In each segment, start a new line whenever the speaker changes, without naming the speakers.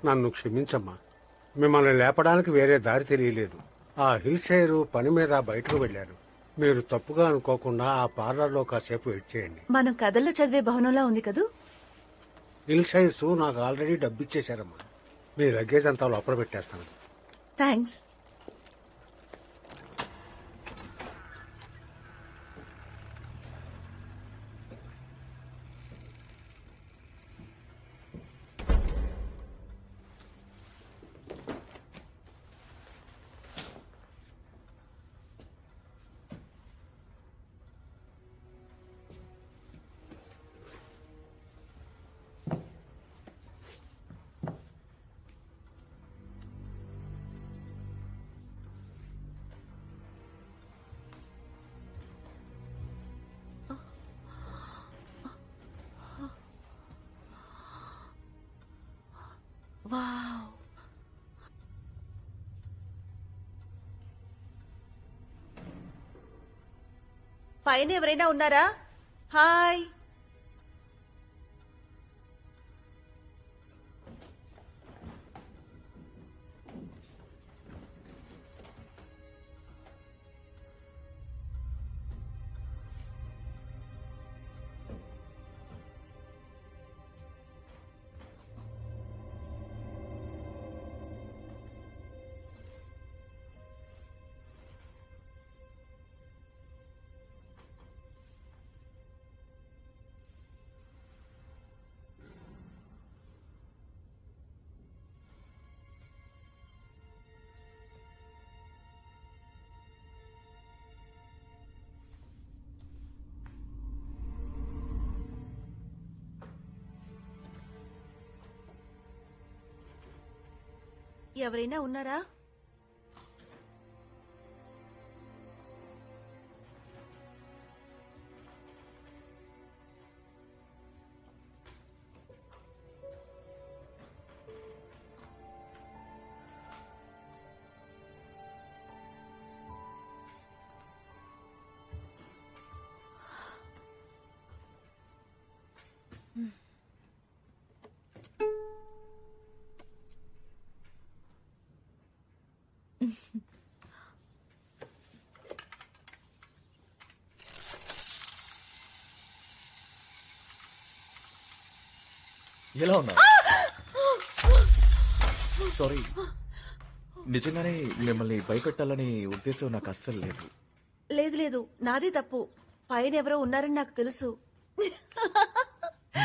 నన్ను క్షమించమ్మా. మిమ్మల్ని లేపడానికి వేరే దారి తెలియలేదు. ఆ హిల్ షైరు పని మీద బయటకు వెళ్లారు. మీరు తప్పుగా అనుకోకుండా ఆ పార్లర్లో కాసేపు వెయిట్ చేయండి.
మనం కథల్లో చదివే భవనంలా ఉంది కదూ.
హిల్ షైర్స్ నాకు ఆల్రెడీ డబ్బిచ్చేశారమ్మా. మీ లగేజ్ అంతా లోపల పెట్టేస్తాను.
థ్యాంక్స్. వావ్, పైన ఎవరైనా ఉన్నారా? హాయ్. ఎవరైనా ఉన్నారా?
ఎలా ఉన్నా? సారీ, నిజంగానే మిమ్మల్ని భయపెట్టాలని ఉద్దేశం నాకు అస్సలు లేదు.
లేదు లేదు, నాది తప్పు. పైన ఎవరో ఉన్నారని నాకు తెలుసు.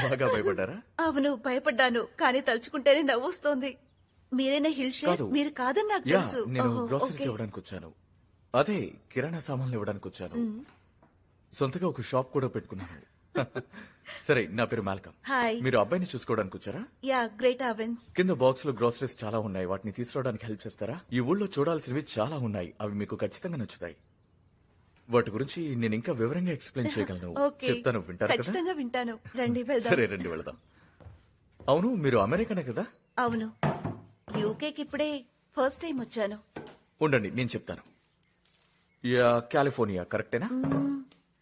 బాగా భయపడ్డారా?
అవును, భయపడ్డాను. కానీ తలుచుకుంటేనే నవ్వొస్తోంది. మీరేనా హిల్ షేర్?
కాదు.
మీరు కాదని నాకు
యా,
తెలుసు.
నేను
ఓహో,
గ్రోసరీస్
ఓకే.
ఇవ్వడానికి వచ్చాను. అదే కిరాణా సామాన్లు ఇవ్వడానికి వచ్చాను. సొంతగా ఒక షాప్ కూడా పెట్టుకున్నాను. సరే, నా పేరు మాల్కమ్.
హాయ్.
మీరు అబ్బాయిని చూసుకోవడానికి వచ్చారా?
Yeah, great ovens.
కింద బాక్స్ లో గ్రోసరీస్ చాలా ఉన్నాయి, వాటిని తీసుకురావడానికి హెల్ప్ చేస్తారా? ఈ ఊళ్ళో చూడాల్సినవి చాలా ఉన్నాయి, అవి మీకు ఖచ్చితంగా నచ్చుతాయి. వాటి గురించి నేను ఇంకా వివరంగా ఎక్స్ప్లెయిన్ చేయగలను.
ఓకే,
చెప్తాను, వింటారు కదా?
ఖచ్చితంగా వింటాను. రండి వెళ్దాం.
సరే, రండి వెళదాం. అవును, మీరు అమెరికనే కదా?
అవును, యూకేకి ఇప్పుడే ఫస్ట్ టైం వచ్చాను.
ఉండండి, నేను చెప్తాను. యా, కాలిఫోర్నియా కరెక్టేనా?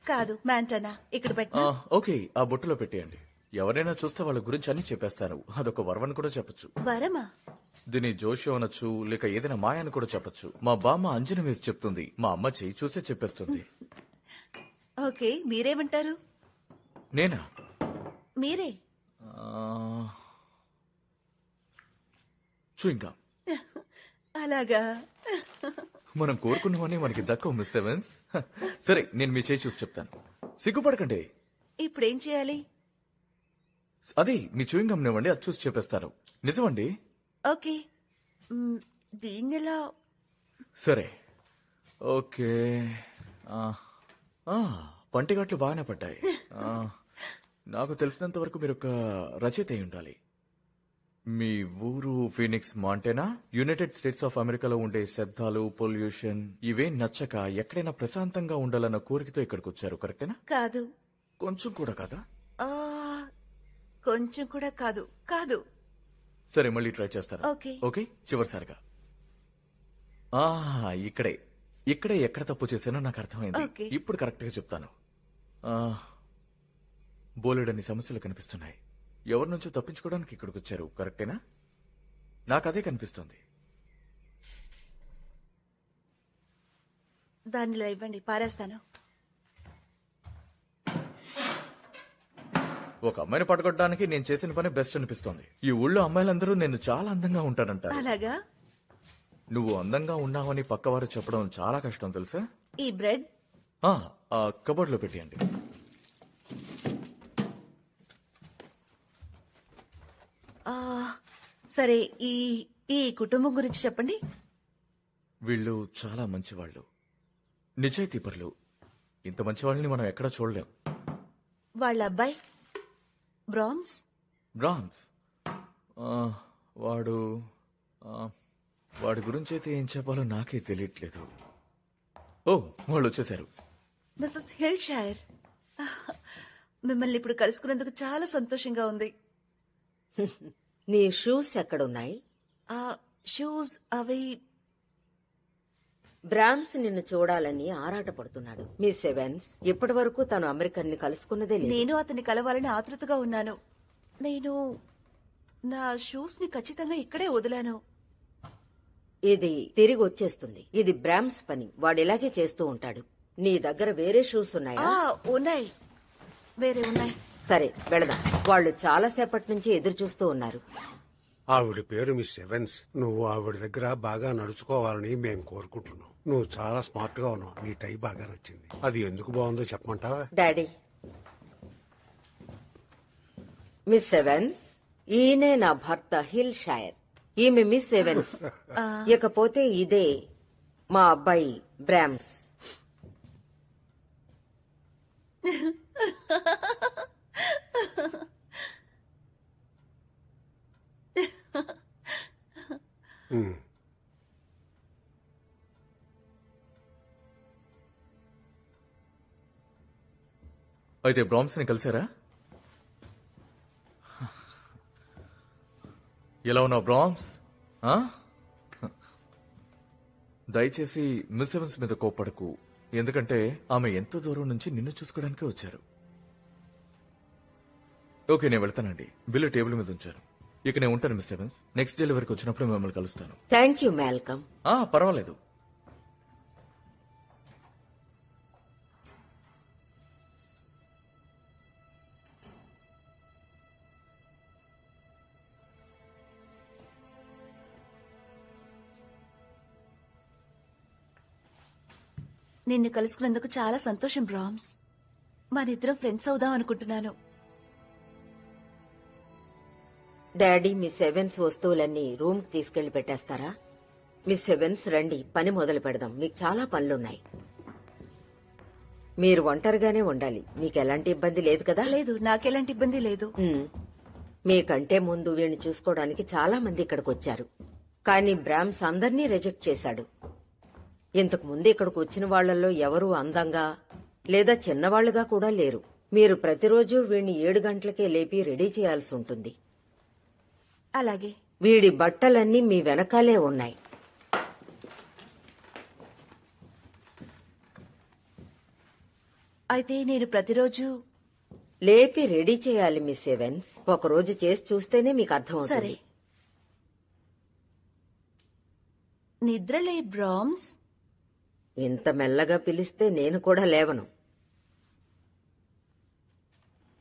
కాదు, మ్యాంటనా. ఇక్కడ పెట్టినా?
ఓకే, ఆ బొట్టులో పెట్టేయండి. ఎవరైనా చూస్తే వాళ్ళ గురించి అన్ని చెప్పేస్తారు. అదొక వరవని కూడా చెప్పొచ్చు.
వరమా?
దీని జోషి అనొచ్చు, లేక ఏదైనా మాయ అని కూడా చెప్పొచ్చు. మా బామ్మ అంజనం వేసి చెప్తుంది, మా అమ్మ చేయి చూసే చెప్పేస్తుంది.
ఓకే, మీరేమంటారు?
నేనా?
మీరే.
చూయింగా.
అలాగా.
మనం కోరుకున్నవన్నీ మనకి దక్కవు మిస్ సెవెన్స్. సరే, నేను మీ చేయి చూసి చెప్తాను, సిగ్గుపడకండి.
ఇప్పుడేం చేయాలి?
అదే మీ చూయింగ్ గమ్నివ్వండి, అది చూసి చెప్పేస్తాను. నిజమండి.
ఓకే, దీన్నెలా?
సరే, ఓకే. పంటిగట్లు బాగానే పడ్డాయి. నాకు తెలిసినంత వరకు మీరు ఒక రచయిత అయి ఉండాలి. మీ ఊరు ఫీనిక్స్, మాంటేనా? యునైటెడ్ స్టేట్స్ ఆఫ్ అమెరికాలో ఉండే శబ్దాలు, పొల్యూషన్ ఇవేం నచ్చక ఎక్కడైనా ప్రశాంతంగా ఉండాలన్న కోరికతో ఇక్కడికి వచ్చారు, కరెక్టేనా?
కాదు.
కొంచెం కూడా కాదా?
కొంచెం కూడా కాదు. కాదు.
సరే, మళ్ళీ ట్రై చేస్తారా?
ఓకే.
ఓకే, చివరిసారిగా. ఇక్కడే ఇక్కడే ఎక్కడ తప్పు చేశానో నాకు అర్థమైంది.
ఓకే.
ఇప్పుడు కరెక్ట్ గా చెప్తాను. బోలెడన్ని సమస్యలు కనిపిస్తున్నాయి. ఎవరి నుంచో తప్పించుకోవడానికి ఇక్కడికి వచ్చారు, కరెక్టేనా? నాకు అదే కనిపిస్తుంది.
దాన్ని ఇలా ఇవ్వండి, పారేస్తాను.
ఒక అమ్మాయిని పట్టుకోవడానికి నేను చేసిన పని బెస్ట్ అనిపిస్తోంది. ఈ ఊళ్ళో అమ్మాయిలందరూ నేను చాలా అందంగా ఉంటానంటారు.
అలాగా?
నువ్వు అందంగా ఉన్నావని పక్కవారు చెప్పడం చాలా కష్టం తెలుసా.
ఈ బ్రెడ్
కబోర్డ్ లో పెట్టేయండి.
ఆ, సరే, ఈ ఈ కుటుంబం గురించి చెప్పండి.
వీళ్ళు చాలా మంచివాళ్ళు, నిజాయితీపరులు. ఇంత మంచి వాళ్ళని మనం ఎక్కడా చూడలేం.
వాళ్ళ అబ్బాయి బ్రామ్స్.
బ్రామ్స్ వాడు వాడి గురించి అయితే ఏం చెప్పాలో నాకే తెలియట్లేదు. ఓ, వాళ్ళు వచ్చేసారు.
మిస్సెస్ హిల్షైర్, మిమ్మల్ని ఇప్పుడు కలుసుకున్నందుకు చాలా సంతోషంగా ఉంది.
నీ షూస్ ఎక్కడున్నాయి?
ఆ షూస్ అవి
బ్రామ్స్ నిన్ను చూడాలని ఆరాటపడుతున్నాడు. మిస్ ఎవెన్స్ ఇప్పటి వరకు తను అమెరికన్ ని కలుసుకున్నదే లేదు.
నేను అతన్ని కలవాలని ఆతృతగా ఉన్నాను. నేను నా షూస్ ని ఖచ్చితంగా ఇక్కడే వదిలాను.
ఇది తిరిగి వచ్చేస్తుంది. ఇది బ్రామ్స్ పని, వాడు ఇలాగే చేస్తూ ఉంటాడు. నీ దగ్గర వేరే షూస్ ఉన్నాయా?
ఉన్నాయి, వేరే ఉన్నాయి.
సరే, వెళదాం. వాళ్ళు చాలా సేపటి నుంచి ఎదురు చూస్తూ ఉన్నారు.
ఆవిడ పేరు మిస్ ఎవెన్స్. నువ్వు ఆవిడ దగ్గర బాగా నడుచుకోవాలని మేము కోరుకుంటున్నాం. నువ్వు చాలా స్మార్ట్ గా ఉన్నావు. నీ టై బాగా నచ్చింది. అది ఎందుకు బాగుందో చెప్పమంటావా?
డాడీ, మిస్ ఎవెన్స్, ఈయనే నా భర్త హిల్ షైర్. ఈమె మిస్ ఎవెన్స్. ఇకపోతే ఇదే మా అబ్బాయి బ్రామ్స్.
ఉమ్.
అయితే బ్రామ్స్ ని కలిసారా? ఎలా ఉన్నావు బ్రామ్స్? దయచేసి మిస్ ఎవెన్స్ మీద కోప్పడకు, ఎందుకంటే ఆమె ఎంతో దూరం నుంచి నిన్ను చూసుకోవడానికే వచ్చారు. ఓకే, నేను వెళ్తానండి. బిల్లు టేబుల్ మీద ఉంచాను. ఇక నేను ఉంటాను మిస్ ఎవెన్స్. నెక్స్ట్ డెలివరీకి వచ్చినప్పుడు మిమ్మల్ని కలుస్తాను.
Thank you Malcolm.
పర్వాలేదు.
నిన్ను కలుసుకున్నందుకు చాలా సంతోషం బ్రామ్స్. మనిద్దరం ఫ్రెండ్స్ అవుదాం అనుకుంటున్నాను.
డాడీ, మిస్ ఎవెన్స్ వస్తువులన్నీ రూమ్ కి తీసుకెళ్లి పెట్టేస్తారా? మిస్ ఎవెన్స్, రండి, పని మొదలు పెడదాం. మీకు చాలా పనులున్నాయి. మీరు ఒంటరిగానే ఉండాలి. మీకు ఎలాంటి ఇబ్బంది లేదు కదా?
లేదు, నాకెలాంటి ఇబ్బంది లేదు.
మీకంటే ముందు వీడిని చూసుకోవడానికి చాలా మంది ఇక్కడికి వచ్చారు, కానీ బ్రామ్స్ అందర్నీ రిజెక్ట్ చేశాడు. ఇంతకు ముందు ఇక్కడికి వచ్చిన వాళ్లలో ఎవరూ అందంగా లేదా చిన్నవాళ్లుగా కూడా లేరు. మీరు ప్రతిరోజు వీడిని 7 గంటలకే లేపి రెడీ చేయాల్సి ఉంటుంది.
అలాగే.
వీడి బట్టలన్నీ మీ వెనకాలే ఉన్నాయి.
అయితే నేను ప్రతిరోజు
లేపి రెడీ చేయాలి మిస్ ఎవెన్స్. ఒకరోజు చేసి చూస్తేనే మీకు అర్థమవుతుంది.
సరే. నిద్రలే బ్రామ్స్.
ఇంత మెల్లగా పిలిస్తే నేను కూడా లేవను.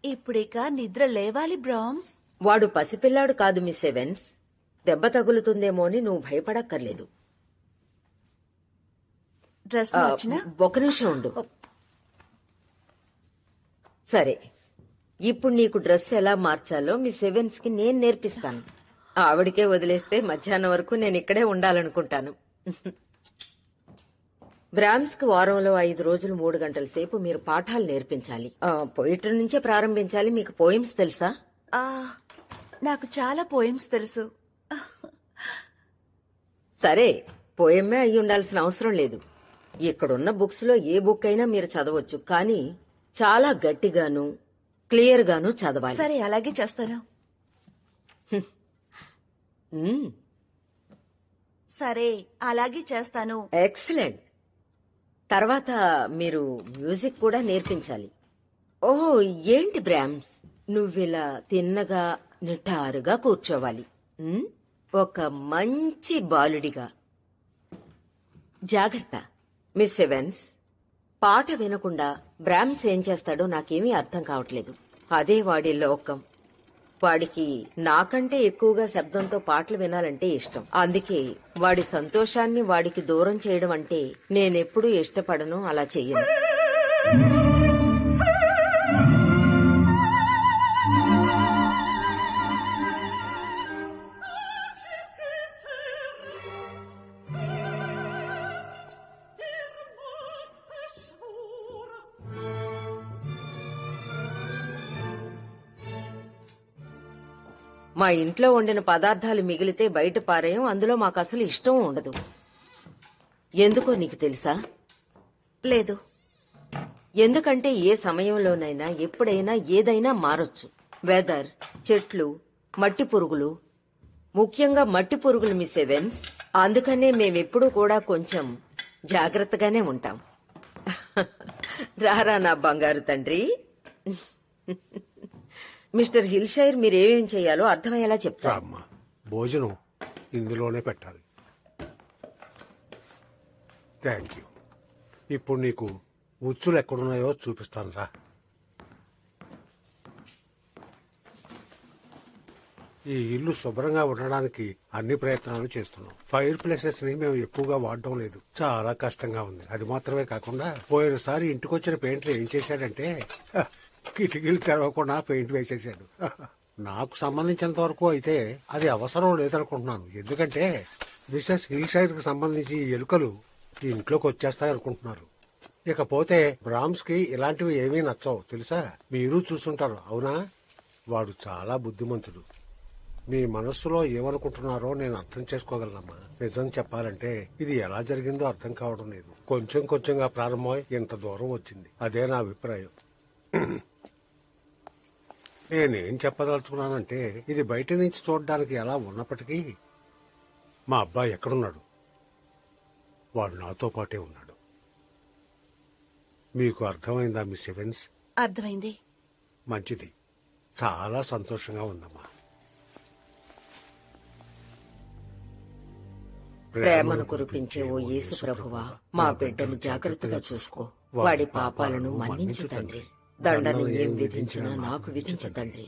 ఇప్పుడిక నిద్ర లేవాలి బ్రామ్స్.
వాడు పసిపిల్లాడు కాదు మిస్ ఎవెన్స్. దెబ్బ తగులుతుందేమో అని నువ్వు భయపడక్కర్లేదు.
డ్రెస్ మార్చినా?
ఒక నిమిషం ఉండు. సరే, ఇప్పుడు నీకు డ్రెస్ ఎలా మార్చాలో మిస్ ఎవెన్స్ కి నేను నేర్పిస్తాను. ఆవిడికే వదిలేస్తే మధ్యాహ్నం వరకు నేను ఇక్కడే ఉండాలనుకుంటాను. బ్రామ్స్ కు వారంలో 5 రోజులు 3 గంటల సేపు మీరు పాఠాలు నేర్పించాలి. పోయిటరీ నుంచే ప్రారంభించాలి. మీకు పోయిమ్స్ తెలుసా?
నాకు చాలా పోయిమ్స్ తెలుసు.
సరే, పోయమ్మే అయి ఉండాల్సిన అవసరం లేదు. ఇక్కడున్న బుక్స్ లో ఏ బుక్ అయినా మీరు చదవచ్చు, కానీ చాలా గట్టిగాను క్లియర్ గాను చదవాలి.
సరే, అలాగే చేస్తాను. సరే, అలాగే చేస్తాను.
ఎక్సలెంట్. తర్వాత మీరు మ్యూజిక్ కూడా నేర్పించాలి. ఓహో, ఏంటి బ్రామ్స్, నువ్విలా తిన్నగా నిటారుగా కూర్చోవాలి. ఒక మంచి బాలుడిగా. జాగ్రత్త మిస్ ఎవెన్స్. పాట వినకుండా బ్రామ్స్ ఏం చేస్తాడో నాకేమీ అర్థం కావట్లేదు. అదే వాడి లోకం. వాడికి నాకంటే ఎక్కువగా శబ్దంతో పాటలు వినాలంటే ఇష్టం. అందుకే వాడి సంతోషాన్ని వాడికి దూరం చేయడం అంటే నేనెప్పుడూ ఇష్టపడను, అలా చెయ్యను. మా ఇంట్లో వండిన పదార్థాలు మిగిలితే బయట పారేయం. అందులో మాకు అసలు ఇష్టం ఉండదు. ఎందుకో నీకు తెలుసా?
లేదు.
ఎందుకంటే ఏ సమయంలోనైనా ఎప్పుడైనా ఏదైనా మారొచ్చు. వెదర్, చెట్లు, మట్టి పురుగులు, ముఖ్యంగా మట్టి పురుగులు మిస్ ఎవెన్స్. అందుకనే మేమెప్పుడూ కూడా కొంచెం జాగ్రత్తగానే ఉంటాం. రారా నా బంగారు తండ్రి. మిస్టర్ హిల్షైర్, మీరేమేం చేయాలో అర్థమయ్యేలా చెప్తా.
అమ్మా, భోజనం ఇందులోనే పెట్టాలి. Thank you. ఇప్పుడు నీకు ఉచ్చులు ఎక్కడున్నాయో చూపిస్తాను రా. ఈ ఇల్లు శుభ్రంగా ఉండడానికి అన్ని ప్రయత్నాలు చేస్తున్నాం. ఫైర్ ప్లేసెస్ ని మేము ఎక్కువగా వాడడం లేదు. చాలా కష్టంగా ఉంది. అది మాత్రమే కాకుండా పోయినసారి ఇంటికొచ్చిన పెయింటర్ ఏం చేశాడంటే కిటికీలు తెరవకుండా పెయింట్ వేసేసాడు. నాకు సంబంధించినంత వరకు అయితే అది అవసరం లేదనుకుంటున్నాను. ఎందుకంటే మిసెస్ హిల్షైర్ కి సంబంధించి ఈ ఎలుకలు ఈ ఇంట్లోకి వచ్చేస్తాయనుకుంటున్నారు. ఇకపోతే బ్రామ్స్ కి ఇలాంటివి ఏమీ నచ్చవు తెలుసా. మీరు చూసుంటారు, అవునా? వాడు చాలా బుద్ధిమంతుడు. మీ మనస్సులో ఏమనుకుంటున్నారో నేను అర్థం చేసుకోగలనమ్మా. నిజం చెప్పాలంటే ఇది ఎలా జరిగిందో అర్థం కావడం లేదు. కొంచెం కొంచెంగా ప్రారంభమై ఇంత దూరం వచ్చింది. అదే నా అభిప్రాయం. నేనేం చెప్పదలుచుకున్నానంటే ఇది బయట నుంచి చూడడానికి ఎలా ఉన్నప్పటికీ మా అబ్బాయి ఎక్కడున్నాడు? వాడు నాతో పాటే ఉన్నాడు. మీకు అర్థమైందా మిస్ ఎవెన్స్?
అర్థమైంది.
మంచిది. చాలా సంతోషంగా ఉందమ్మా.
ప్రేమను కురిపించే ఓ యేసు ప్రభువా, మా బిడ్డను జాగ్రత్తగా చూసుకో. వాడి పాపాలను మన్నించు తండ్రి. దండను ఏం విధించినా నాకు విధించు తండ్రి.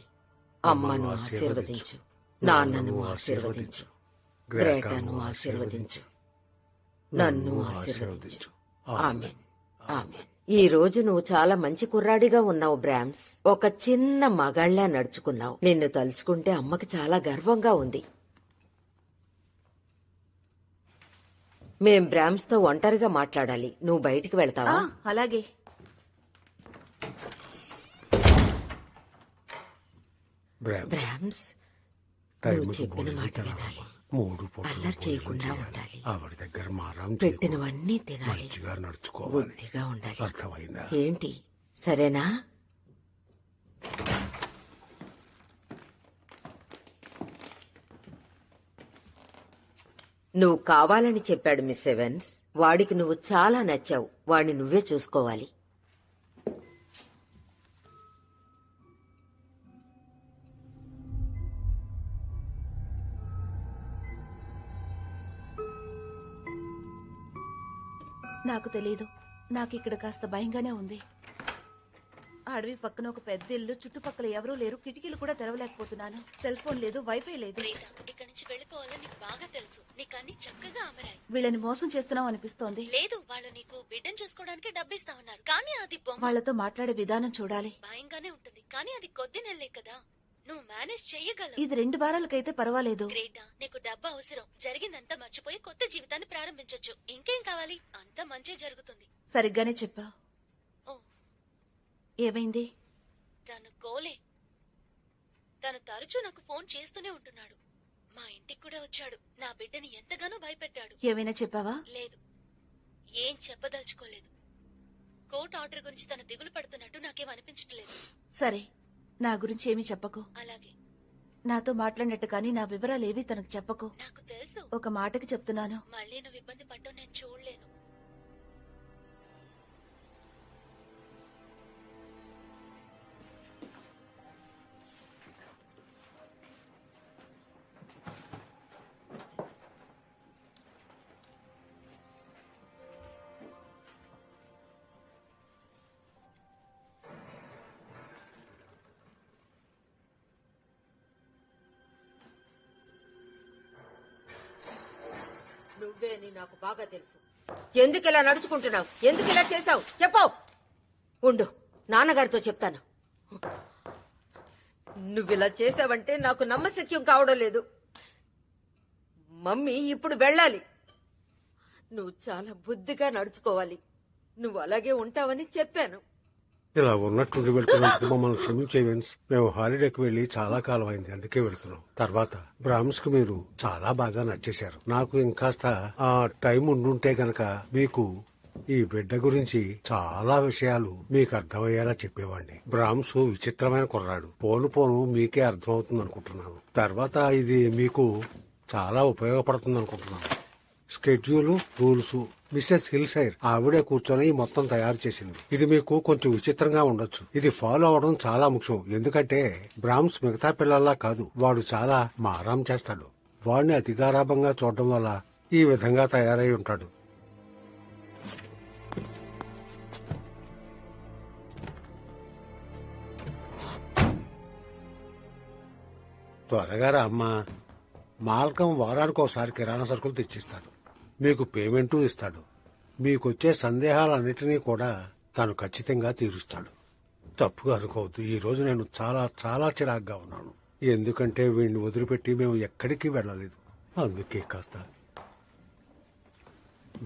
అమ్మను ఆశీర్వదించు, నాన్నను ఆశీర్వదించు, గ్రేటాను ఆశీర్వదించు, నన్ను ఆశీర్వదించు. Amen, amen. ఈ రోజు నువ్వు చాలా మంచి కుర్రాడిగా ఉన్నావు బ్రామ్స్. ఒక చిన్న మగాళ్లా నడుచుకున్నావు. నిన్ను తలుచుకుంటే అమ్మకి చాలా గర్వంగా ఉంది. మేం బ్రామ్స్ తో ఒంటరిగా మాట్లాడాలి. నువ్వు బయటికి వెళ్తావా?
అలాగే.
బ్రామ్స్, నువ్వు చెప్పిన మాట వినాలి.
3 పూటలు
అల్లరి చేయకుండా ఉండాలి.
ఆవిడ దగ్గర మారం
పెట్టినవన్నీ తినాలి.
మంచిగా నడుచుకోవాలి.
బుద్ధిగా ఉండాలి.
అర్థమైందా?
ఏంటి, సరేనా? నువ్వు కావాలని చెప్పాడు మిస్ ఎవెన్స్. వాడికి నువ్వు చాలా నచ్చావు. వాడిని నువ్వే చూసుకోవాలి.
నాకు తెలీదు. నాకు ఇక్కడ కాస్త భయంగానే ఉంది. అడవి పక్కన ఒక పెద్ద ఇల్లు, చుట్టుపక్కల ఎవరూ లేరు, కిటికీలు కూడా తెరవలేకపోతున్నాను. సెల్ ఫోన్ లేదు, వైఫై లేదు.
ఇక్కడి నుంచి వెళ్ళిపోవాలని నీకు బాగా తెలుసు. నీకు అన్ని చక్కగా అమరాయి.
వీళ్ళని మోసం చేస్తున్నాం అనిపిస్తోంది.
లేదు, వాళ్ళు నీకు బిడ్డను చూసుకోవడానికి డబ్బిస్తా ఉన్నారు. కానీ అది బొమ్మ.
వాళ్లతో మాట్లాడే విధానం చూడాలి.
భయంగానే ఉంటుంది, కానీ అది కొద్ది నెలలే కదా. నువ్వు మేనేజ్ చెయ్యగలవు.
ఇది 2 వారాలకైతే పర్వాలేదు.
గ్రేటా, నీకు డబ్బు అవసరం. జరిగిందంతా మర్చిపోయి కొత్త జీవితాన్ని ప్రారంభించొచ్చు. ఇంకేం కావాలి? అంతా మంచి జరుగుతుంది.
సరిగ్గానే చెప్పా.
ఓ,
ఏమైంది?
తను గోలే. తను తరచూ నాకు ఫోన్ చేస్తూనే ఉంటున్నాడు. మా ఇంటికి కూడా వచ్చాడు. నా బిడ్డని ఎంతగానో భయపెట్టాడు.
ఏమైనా చెప్పావా?
లేదు, ఏం చెప్పదలుచుకోలేదు. కోర్టు ఆర్డర్ గురించి తను దిగులు పడుతున్నట్టు నాకేం అనిపించట్లేదు.
సరే, నా గురించి ఏమీ చెప్పకు.
అలాగే.
నాతో మాట్లాడినట్టు కానీ నా వివరాలేవి తనకు చెప్పకు.
నాకు తెలుసు.
ఒక మాటకి చెప్తున్నాను.
మళ్ళీ నువ్వు ఇబ్బంది పడ్డం నేను చూడలేను.
నువ్వే అని నాకు బాగా తెలుసు. ఎందుకు ఇలా నడుచుకుంటున్నావు? ఎందుకు ఇలా చేశావు? చెప్పు. ఉండు, నాన్నగారితో చెప్తాను. నువ్విలా చేసావంటే నాకు నమ్మశక్యం కావడం లేదు. మమ్మీ ఇప్పుడు వెళ్ళాలి. నువ్వు చాలా బుద్ధిగా నడుచుకోవాలి. నువ్వు అలాగే ఉంటావని చెప్పాను.
ఇలా ఉన్నట్టుండి వెళ్తున్నందుకు మమ్మల్ని క్షమించే విన్స్. మేము హాలిడేకి వెళ్లి చాలా కాలం అయింది, అందుకే వెళ్తున్నాం. తర్వాత బ్రాహ్మ్స్ కు మీరు చాలా బాగా నచ్చేశారు. నాకు ఇంకాస్త ఆ టైం ఉండుంటే గనక మీకు ఈ బిడ్డ గురించి చాలా విషయాలు మీకు అర్థమయ్యేలా చెప్పేవాడిని. బ్రాహ్మ్స్ విచిత్రమైన కుర్రాడు. పోను పోను మీకే అర్థమవుతుంది అనుకుంటున్నాను. తర్వాత ఇది మీకు చాలా ఉపయోగపడుతుంది అనుకుంటున్నాను. స్కెడ్యూలు, రూల్స్ మిస్సెస్ హిల్సైర్ ఆవిడే కూర్చొని మొత్తం తయారు చేసింది. ఇది మీకు కొంచెం విచిత్రంగా ఉండొచ్చు. ఇది ఫాలో అవడం చాలా ముఖ్యం. ఎందుకంటే బ్రాహ్మ్స్ మిగతా పిల్లల్లా కాదు. వాడు చాలా మారాం చేస్తాడు. వాడిని అతిగారాభంగా చూడడం వల్ల ఈ విధంగా తయారై ఉంటాడు. త్వరగా రా అమ్మా. మాల్కం వారానికి ఒకసారి కిరాణా సరుకులు తెచ్చిస్తాడు. మీకు పేమెంటు ఇస్తాడు. మీకొచ్చే సందేహాలన్నిటినీ కూడా తాను ఖచ్చితంగా తీరుస్తాడు. తప్పుగా అనుకోవద్దు. ఈ రోజు నేను చాలా చాలా చిరాగ్గా ఉన్నాను. ఎందుకంటే వీడిని వదిలిపెట్టి మేము ఎక్కడికి వెళ్ళలేదు. అందుకే కాస్త.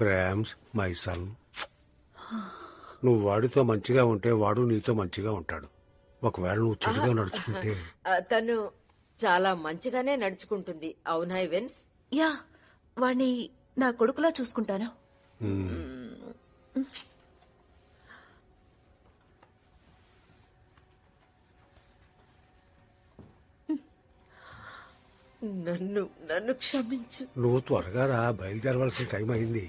బ్రామ్స్ మై సన్, నువ్వు వాడితో మంచిగా ఉంటే వాడు నీతో మంచిగా ఉంటాడు. ఒకవేళ నువ్వు చెడుగా నడుచుకుంటే
తను చాలా మంచిగానే నడుచుకుంటుంది. అవునా వెన్స్?
యా, వాణ్ణి నా కొడుకులా చూసుకుంటాను.
నన్ను క్షమించు.
నువ్వు త్వరగా రా, బయలుదేరవలసిన టైం అయింది.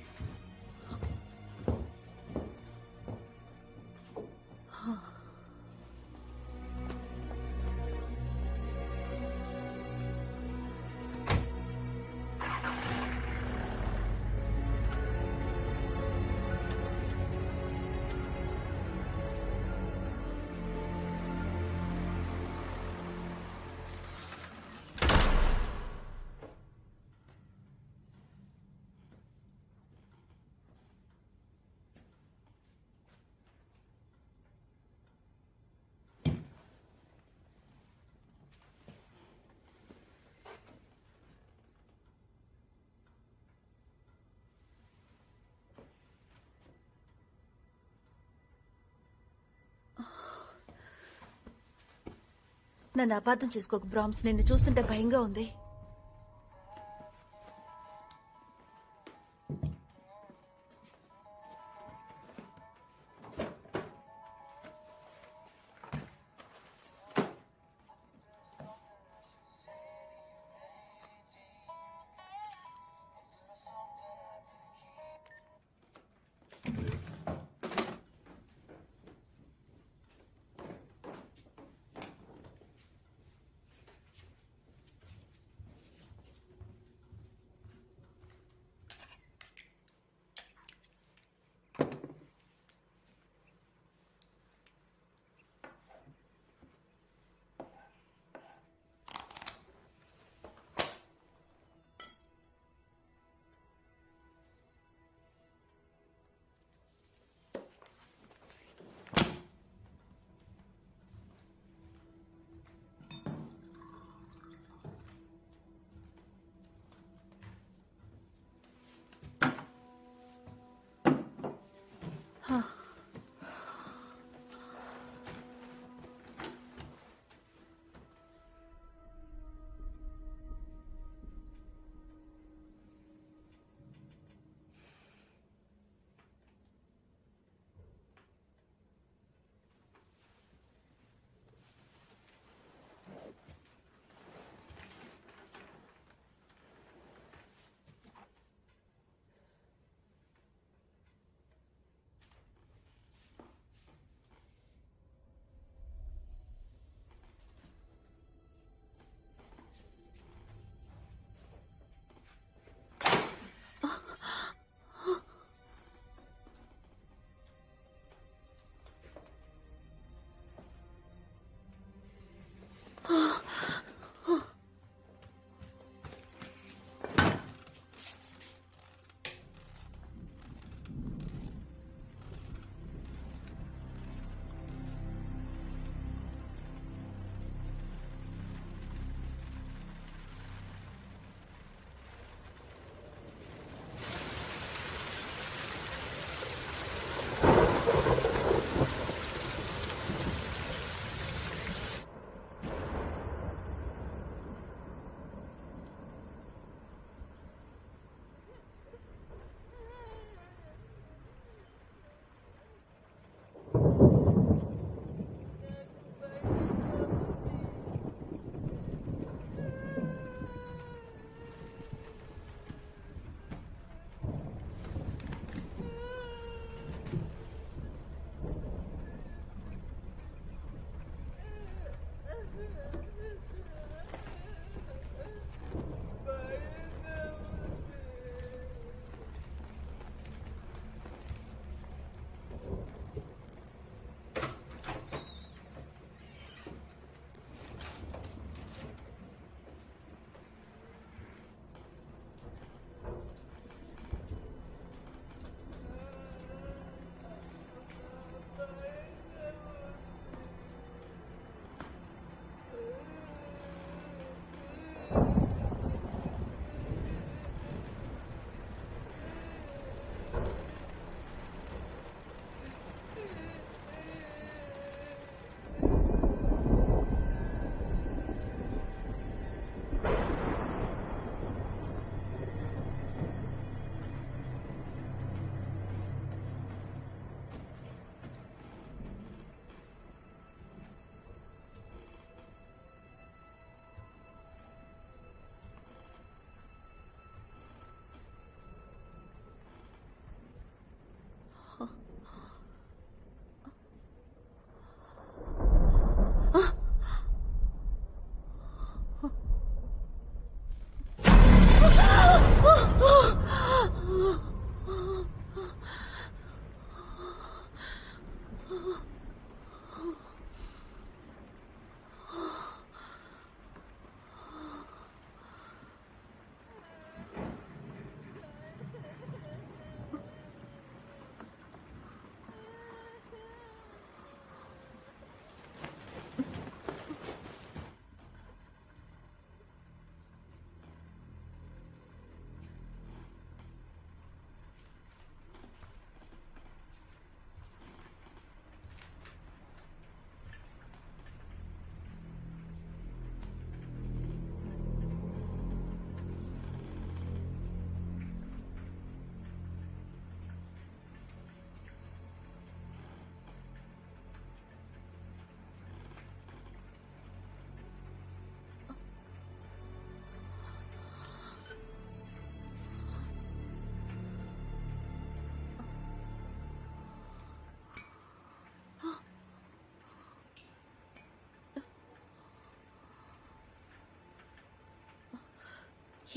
నన్ను అపార్థం చేసుకోకు బ్రామ్స్. నిన్ను చూస్తుంటే భయంగా ఉంది.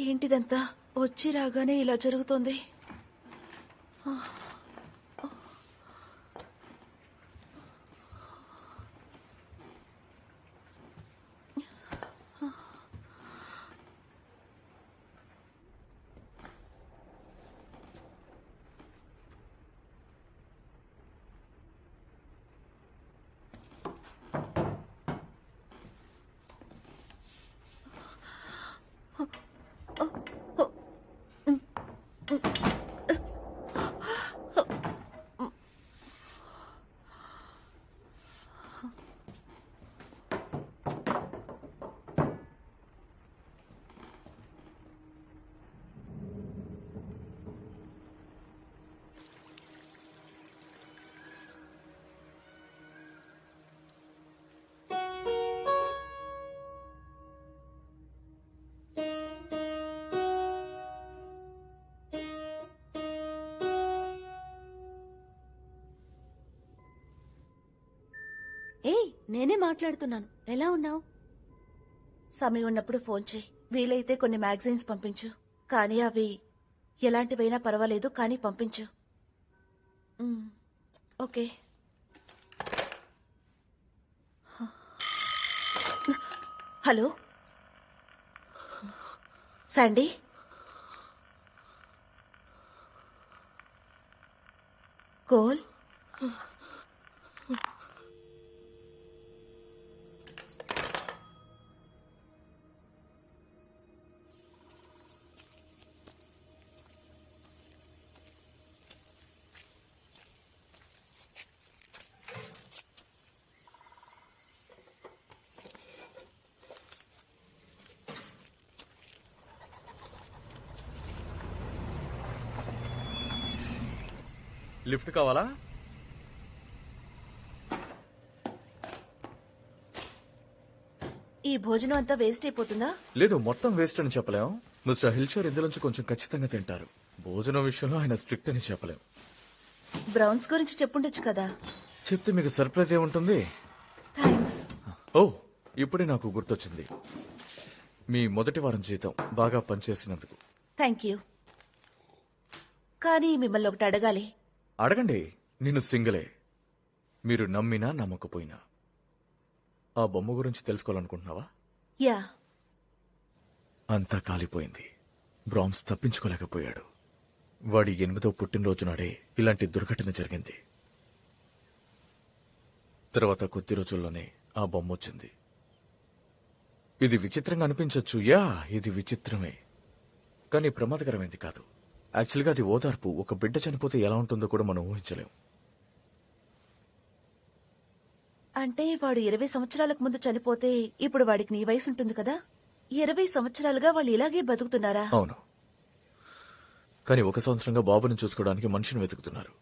ఏంటిదంతా వచ్చి రాగానే ఇలా జరుగుతోంది.
ఏయ్, నేనే మాట్లాడుతున్నాను. ఎలా ఉన్నావు?
సమయం ఉన్నప్పుడు ఫోన్ చేయి. వీలైతే కొన్ని మ్యాగజైన్స్ పంపించు. కానీ అవి ఎలాంటివైనా పర్వాలేదు, కానీ పంపించు. Okay. Hello Sandy, coal,
lift కావాలా?
ఈ భోజనం అంతా వేస్ట్ అయిపోతుందా?
లేదు, మొత్తం వేస్ట్ అని చెప్పలేం. మిస్టర్ హిల్షర్ ఇందులోంచి కొంచెం ఖచ్చితంగా తింటారు. భోజనం విషయంలో ఆయన స్ట్రిక్ట్ అని చెప్పలేం.
బ్రౌన్స్ గురించి చెప్పుండొచ్చు కదా.
చెప్తే మీకు సర్ప్రైజ్ ఏముంటుంది?
థ్యాంక్స్.
ఓ, ఇప్పుడే నాకు గుర్తొచ్చింది. మీ మొదటి వారం జీతం బాగా పనిచేసినందుకు.
Thank you. కానీ మిమ్మల్ని ఒకటి అడగాలి.
అడగండి. నేను సింగిలే. మీరు నమ్మినా నమ్మకపోయినా ఆ బొమ్మ గురించి తెలుసుకోవాలనుకుంటున్నావా?
యా.
అంతా కాలిపోయింది. బ్రామ్స్ తప్పించుకోలేకపోయాడు. వాడి 8వ పుట్టినరోజు నాడే ఇలాంటి దుర్ఘటన జరిగింది. తర్వాత కొద్ది రోజుల్లోనే ఆ బొమ్మ వచ్చింది. ఇది విచిత్రంగా అనిపించొచ్చు. యా, ఇది విచిత్రమే, కానీ ప్రమాదకరమైంది కాదు. యాక్చువల్గా అది ఓదార్పు. ఒక బిడ్డ చనిపోతే ఎలా ఉంటుందో కూడా మనం ఊహించలేం.
అంటే వాడు 20 సంవత్సరాలకు ముందు చనిపోతే ఇప్పుడు వాడికి నీ వయసు ఉంటుంది కదా. 20 సంవత్సరాలుగా వాళ్ళు ఇలాగే బతుకుతున్నారా?
అవును, కానీ 1 సంవత్సరంగా బాబుని చూసుకోవడానికి మనిషిని వెతుకుతున్నారు.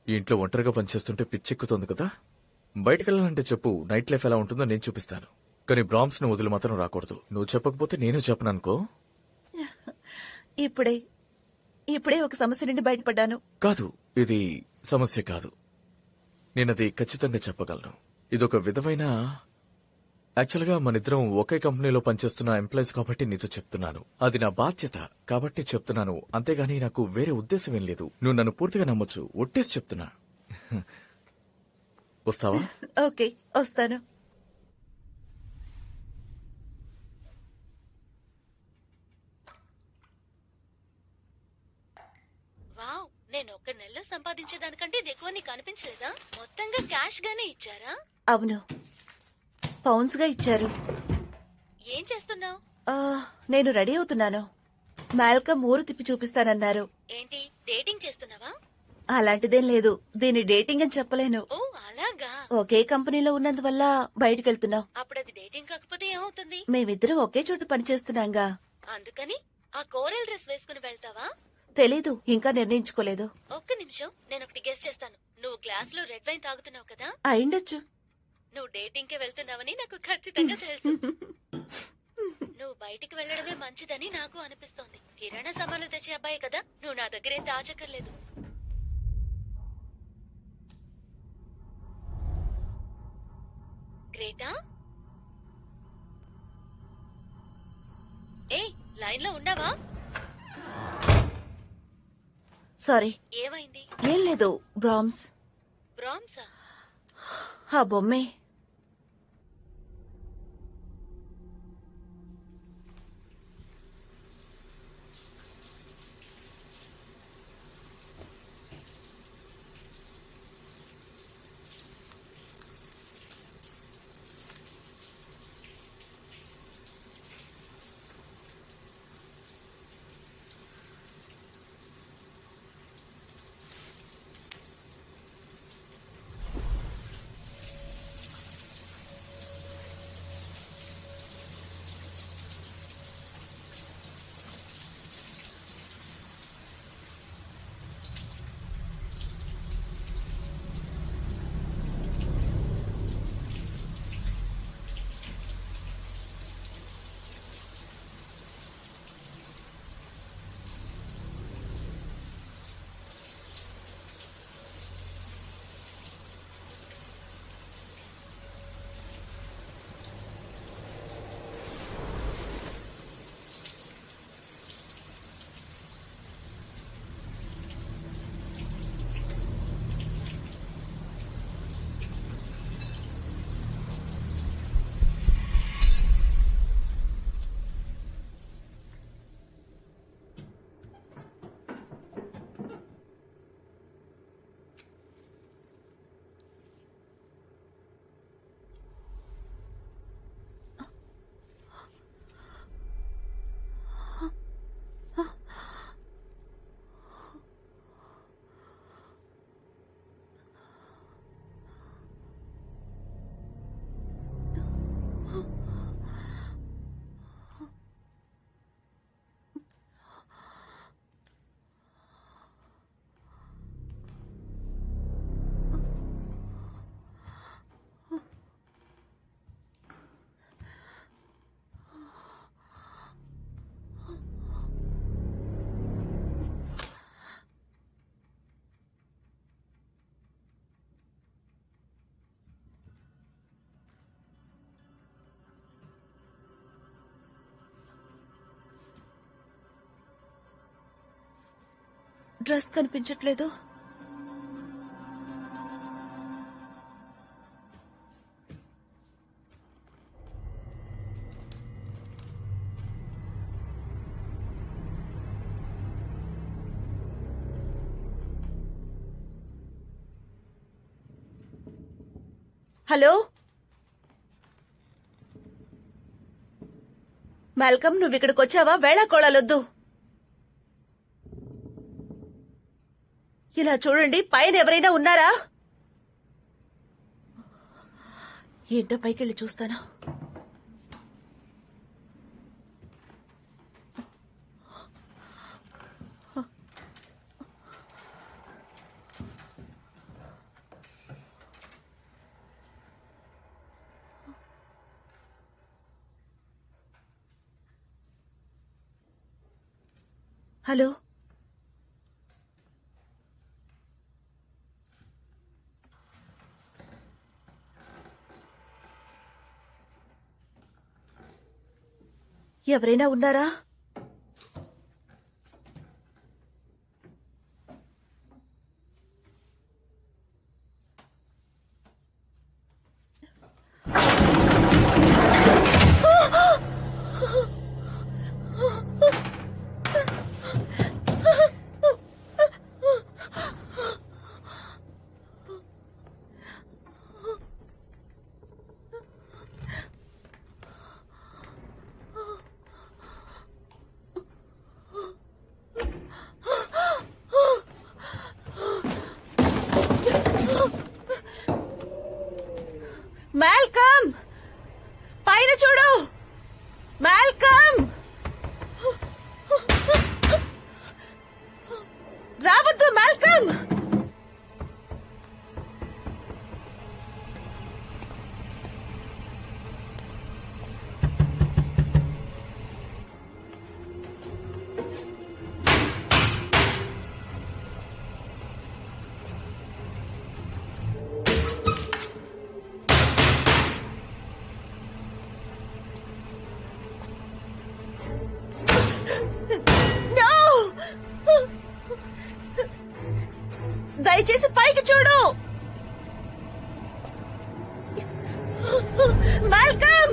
ఈ ఇంట్లో ఒంటరిగా పనిచేస్తుంటే పిచ్చెక్కుతోంది కదా. బయటకెళ్ళాలంటే చెప్పు, నైట్ లైఫ్ ఎలా ఉంటుందో నేను చూపిస్తాను. కానీ బ్రామ్స్ ను వదిలి మాత్రం రాకూడదు. నువ్వు చెప్పకపోతే నేను చెప్పననుకో.
ఇప్పుడే ఒక సమస్య నుండి బయటపడ్డాను.
కాదు, ఇది సమస్య కాదు. నేనది ఖచ్చితంగా చెప్పగలను. ఇదొక విధమైన, యాక్చువల్గా మనిద్దరం ఒకే కంపెనీలో పనిచేస్తున్న ఎంప్లాయీస్ కాబట్టి నీతో చెప్తున్నాను. అది నా బాధ్యత కాబట్టి చెప్తున్నాను, అంతేగాని నాకు వేరే ఉద్దేశం ఏం లేదు. నువ్వు నన్ను పూర్తిగా నమ్మొచ్చు. ఒట్టేసి చెప్తున్నా. వస్తావా?
ఓకే, వస్తాను.
వావ్, నేను ఒక్క నెలలో సంపాదించేదానికంటే ఇది ఎక్కువ నీకు అనిపించలేదా? మొత్తంగా క్యాష్ గానే ఇచ్చారా?
అవును, పౌండ్స్ గా ఇచ్చారు.
ఏం చేస్తున్నావు?
నేను రెడీ అవుతున్నాను. మాల్కమ్ ఊరు తిప్పి చూపిస్తానన్నారు.
ఏంటి, డేటింగ్ చేస్తున్నావా?
అలాంటిదేం లేదు. దీన్ని డేటింగ్ అని చెప్పలేను.
ఓ అలాగా.
ఒకే కంపెనీలో ఉన్నందువల్ల బయటకెళ్తున్నాం.
అప్పుడు అది డేటింగ్ కాకపోతే ఏమవుతుంది?
మేమిద్దరం ఒకే చోట పనిచేస్తున్నాంగా.
అందుకని ఆ కోరల్ డ్రెస్ వేసుకుని వెళ్తావా?
తెలీదు, ఇంకా నిర్ణయించుకోలేదు.
ఒక్క నిమిషం, నేను ఒకటి గెస్ చేస్తాను. నువ్వు గ్లాస్ లో రెడ్ వైన్ తాగుతున్నావు కదా.
అయిండొచ్చు.
నువ్వు డేటింగ్ కే వెళ్తున్నావని నాకు ఖచ్చితంగా తెలుసు. నువ్వు బయటికి వెళ్లడమే మంచిదని నాకు అనిపిస్తోంది. కిరాణా సామాన్లు తెచ్చే అబ్బాయి కదా, నువ్వు నా దగ్గర ఏం దాచక్కర్లేదు. గ్రేటా, లైన్ లో ఉన్నావా?
సారీ.
ఏమైంది?
ఏం లేదు. బ్రామ్స్.
బ్రామ్సా?
ఆ బొమ్మే. డ్రెస్ కనిపించట్లేదు. హలో మాల్కమ్, నువ్వు ఇక్కడికి వచ్చావా? వేళాకోళాలొద్దు. ఇలా చూడండి, పైన ఎవరైనా ఉన్నారా? ఏంటో పైకెళ్ళి చూస్తాను. హలో ఎవరైనా ఉన్నారా? మాల్కమ్, పైన చూడు. మాల్కమ్, రావద్దు. మాల్కమ్, దయచేసి పైకి చూడు. మాల్కమ్!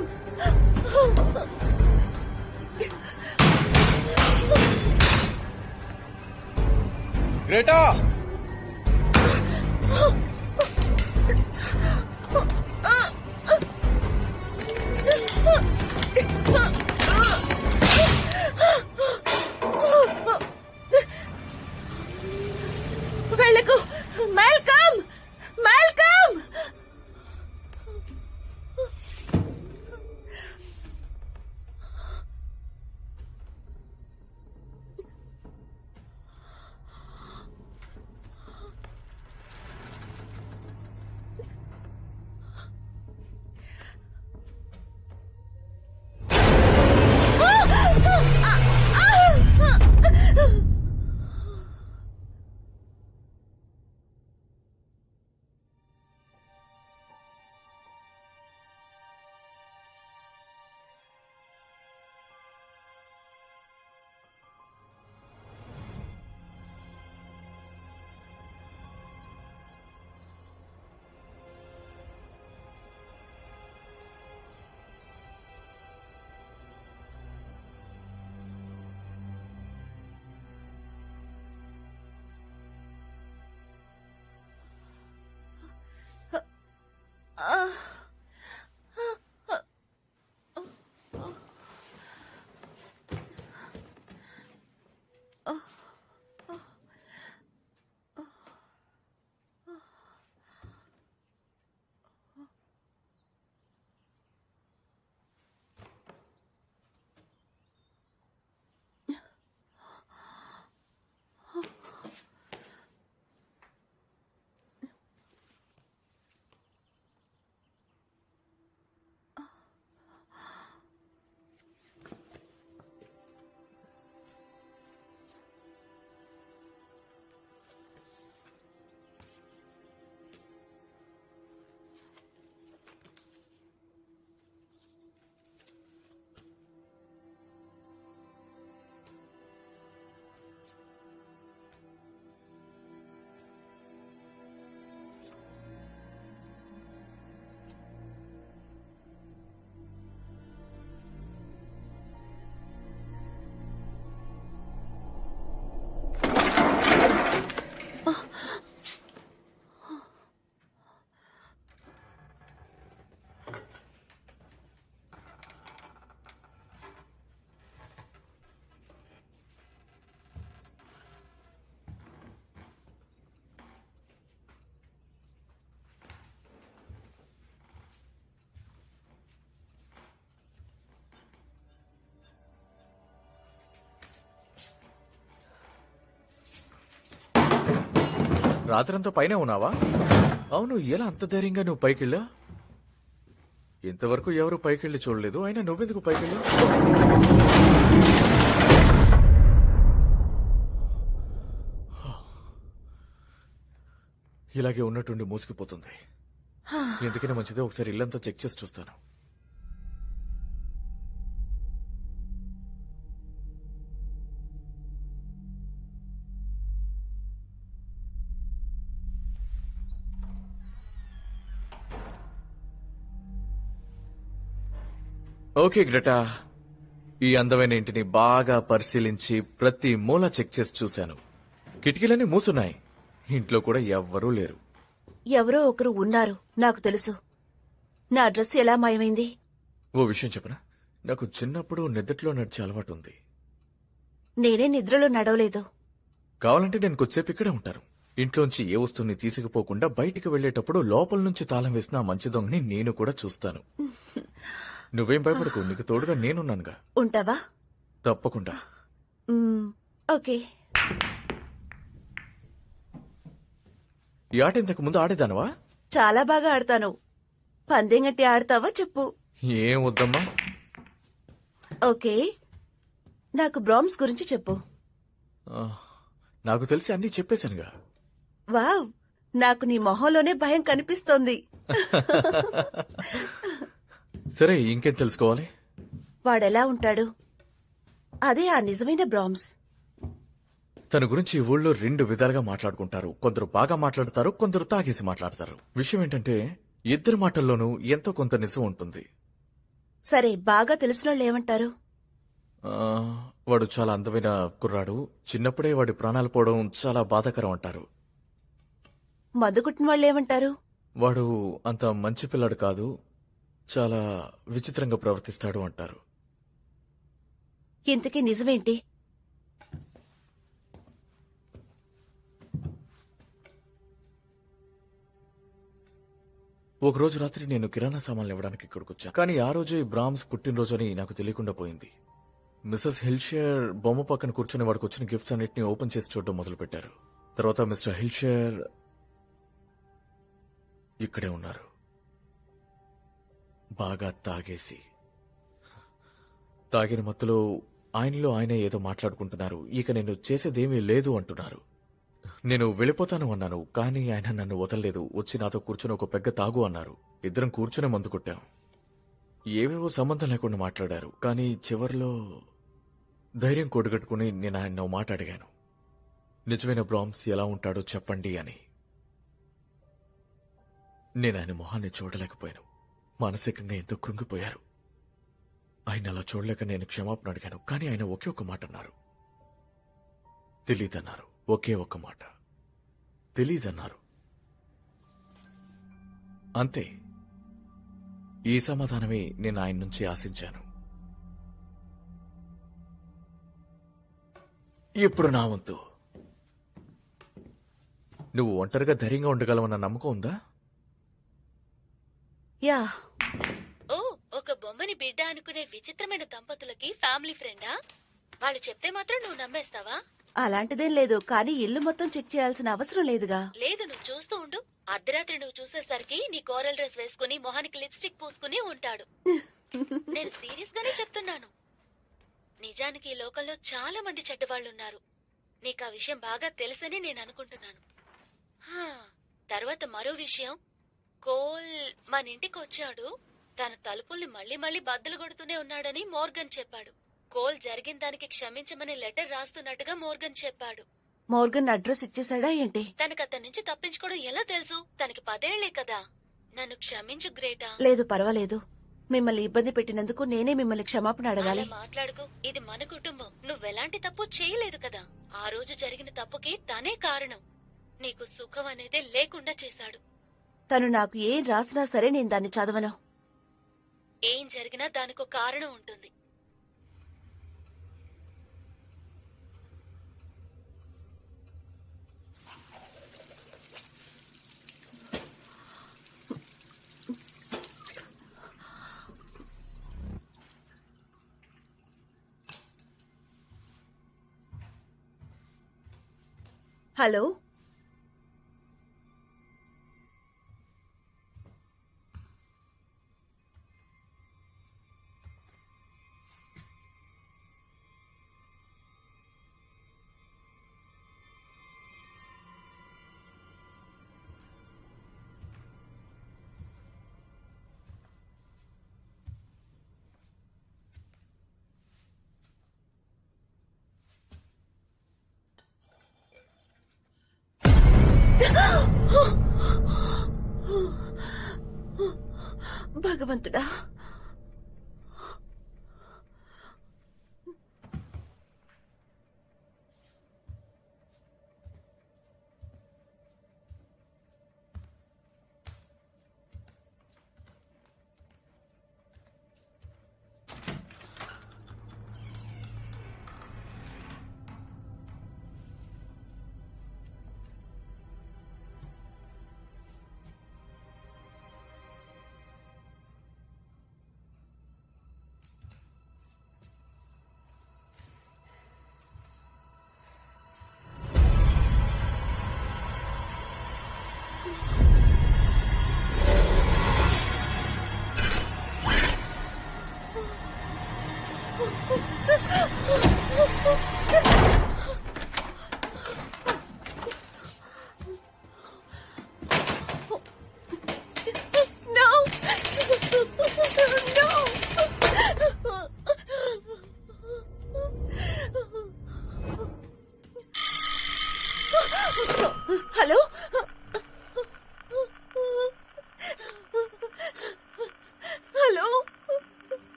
గ్రేటా!
వెళ్ళకు. మాల్కమ్! మాల్కమ్!
రాత్రంతా పైనే ఉన్నావా? అవును, ఎలా అంత ధైర్యంగా నువ్వు పైకెళ్ళా? ఇంతవరకు ఎవరు పైకెళ్ళి చూడలేదు, అయినా నువ్వెందుకు పైకెళ్ళా? ఇలాగే ఉన్నట్టుండి మూసుకుపోతుంది. ఎందుకైనా మంచిదే, ఒకసారి ఇల్లంతా చెక్ చేసి చూస్తాను. ఓకే గ్రెటా, ఈ అందమైన ఇంటిని బాగా పరిశీలించి ప్రతి మూల చెక్ చేసి చూశాను. కిటికీలన్నీ మూసున్నాయి. ఇంట్లో కూడా ఎవ్వరూ లేరు.
ఎవరో ఒకరు ఉన్నారు, నాకు తెలుసు. నా డ్రెస్ ఎలా మాయమైంది?
ఓ విషయం చెప్పనా, నాకు చిన్నప్పుడు నిద్రలో నడిచే అలవాటు ఉంది.
నేనే నిద్రలో నడవలేదు.
కావాలంటే నేను కొద్దిసేపు ఇక్కడే ఉంటాను. ఇంట్లోంచి ఏ వస్తువుని తీసుకుపోకుండా బయటికి వెళ్లేటప్పుడు లోపల నుంచి తాళం వేసిన మంచి దొంగని నేను కూడా చూస్తాను. నువ్వేం భయపడకు, నీకు తోడుగా నేనున్నానుగా.
ఉంటావా?
తప్పకుండా.
ఓకే.
ఈ ఆట ఇంతకు ముందు ఆడేదానవా?
చాలా బాగా ఆడతాను. పందెం గట్టి ఆడతావా చెప్పు.
ఏం వద్దమ్మా.
ఓకే, నాకు బ్రామ్స్ గురించి చెప్పు.
నాకు తెలిసి అన్నీ చెప్పేశానుగా.
వావ్, నాకు నీ మొహంలోనే భయం కనిపిస్తోంది.
సరే, ఇంకేం తెలుసుకోవాలి?
వాడెలా ఉంటాడు? అదే ఆ నిజమైన బ్రామ్స్.
తన గురించి ఈ ఊళ్ళో 2 విధాలుగా మాట్లాడుకుంటారు. కొందరు బాగా మాట్లాడతారు, కొందరు తాగేసి మాట్లాడతారు. విషయం ఏంటంటే ఇద్దరి మాటల్లోనూ ఎంతో కొంత నిజం ఉంటుంది.
సరే, బాగా తెలిసినోళ్ళు ఏమంటారు?
ఆ, వాడు చాలా అందమైన కుర్రాడు, చిన్నప్పుడే వాడి ప్రాణాలు పోవడం చాలా బాధాకరం అంటారు.
మందు కుట్టిన వాళ్ళు ఏమంటారు?
వాడు అంత మంచి పిల్లాడు కాదు, చాలా విచిత్రంగా ప్రవర్తిస్తాడు అంటారు.
ఇంతకీ నిజమేంటి?
ఒక రోజు రాత్రి నేను కిరాణా సామాన్లు ఇవ్వడానికి ఇక్కడికి వచ్చా. కానీ ఆ రోజే బ్రామ్స్ పుట్టినరోజు అని నాకు తెలియకుండా పోయింది. మిస్సెస్ హిల్షేర్ బొమ్మ పక్కన కూర్చుని వాడికి వచ్చిన గిఫ్ట్స్ అన్నిటిని ఓపెన్ చేసి చూడడం మొదలుపెట్టారు. తర్వాత మిస్టర్ హిల్షేర్ ఇక్కడే ఉన్నారు, బాగా తాగేసి. తాగిన మత్తులో ఆయనలో ఆయనే ఏదో మాట్లాడుకుంటున్నారు. ఇక నేను చేసేదేమీ లేదు అంటున్నారు. నేను వెళ్ళిపోతాను అన్నాను, కానీ ఆయన నన్ను వదలలేదు. వచ్చి నాతో కూర్చుని ఒక పెగ్గ తాగు అన్నారు. ఇద్దరం కూర్చునే మందు కొట్టాం. ఏవేవో సంబంధం లేకుండా మాట్లాడారు. కానీ చివర్లో ధైర్యం కూడగట్టుకుని నేను ఆయన మాట అడిగాను, నిజమైన బ్రామ్స్ ఎలా ఉంటాడో చెప్పండి అని. నేను ఆయన మొహాన్ని చూడలేకపోయాను. మానసికంగా ఎంతో కృంగిపోయారు. ఆయన అలా చూడలేక నేను క్షమాపణ అడిగాను. కానీ ఆయన ఒకే ఒక్క మాట అన్నారు, తెలీదన్నారు. ఒకే ఒక్క మాట, తెలీదన్నారు. అంతే. ఈ సమాధానమే నేను ఆయన నుంచి ఆశించాను. ఇప్పుడు నా వంతు. నువ్వు ఒంటరిగా ధైర్యంగా ఉండగలవన్న నమ్మకం ఉందా?
యా.
ఓ, ఒక బొమ్మని బిడ్డ అనుకునే విచిత్రమైన దంపతులకి ఫ్యామిలీ ఫ్రెండా? వాళ్ళు చెప్తే మాత్రం నువ్వు నమ్మేస్తావా?
అలాంటిదేం లేదు, కానీ ఇల్లు మొత్తం చెక్ చేయాల్సిన అవసరం లేదుగా.
లేదు, నువ్వు చూస్తూ ఉండు. అర్ధరాత్రి నువ్వు చూసేసరికి నీ కోరల్ డ్రెస్ వేసుకుని మొహానికి లిప్స్టిక్ పూసుకుని ఉంటాడు. నేను సీరియస్ గానే చెప్తున్నాను. నిజానికి ఈ లోకంలో చాలా మంది చెడ్డవాళ్లున్నారు. నీకు ఆ విషయం బాగా తెలుసని నేను అనుకుంటున్నాను. తర్వాత మరో విషయం, కోల్ మన ఇంటికి వచ్చాడు. తన తలుపుల్ని మళ్లీ మళ్లీ బద్దలు కొడుతూనే ఉన్నాడని మోర్గన్ చెప్పాడు. కోల్ జరిగిన దానికి క్షమించమని లెటర్ రాస్తున్నట్టుగా మోర్గన్ చెప్పాడు.
మోర్గన్ అడ్రస్ ఇచ్చేసాడా ఏంటి?
తనకు అతని నుంచి తప్పించుకోవడం ఎలా తెలుసు? తనకి 10 ఏళ్లే కదా. నన్ను క్షమించు గ్రేటా.
లేదు, పర్వాలేదు. మిమ్మల్ని ఇబ్బంది పెట్టినందుకు నేనే మిమ్మల్ని క్షమాపణ అడగాలి.
అలా మాట్లాడుకో. ఇది మన కుటుంబం. నువ్వెలాంటి తప్పు చేయలేదు కదా. ఆ రోజు జరిగిన తప్పుకి తనే కారణం. నీకు సుఖం అనేది లేకుండా చేశాడు.
తను నాకు ఏం రాసినా సరే నేను దాన్ని చదవను.
ఏం జరిగినా దానికో కారణం ఉంటుంది.
హలో, భగవంతుడా.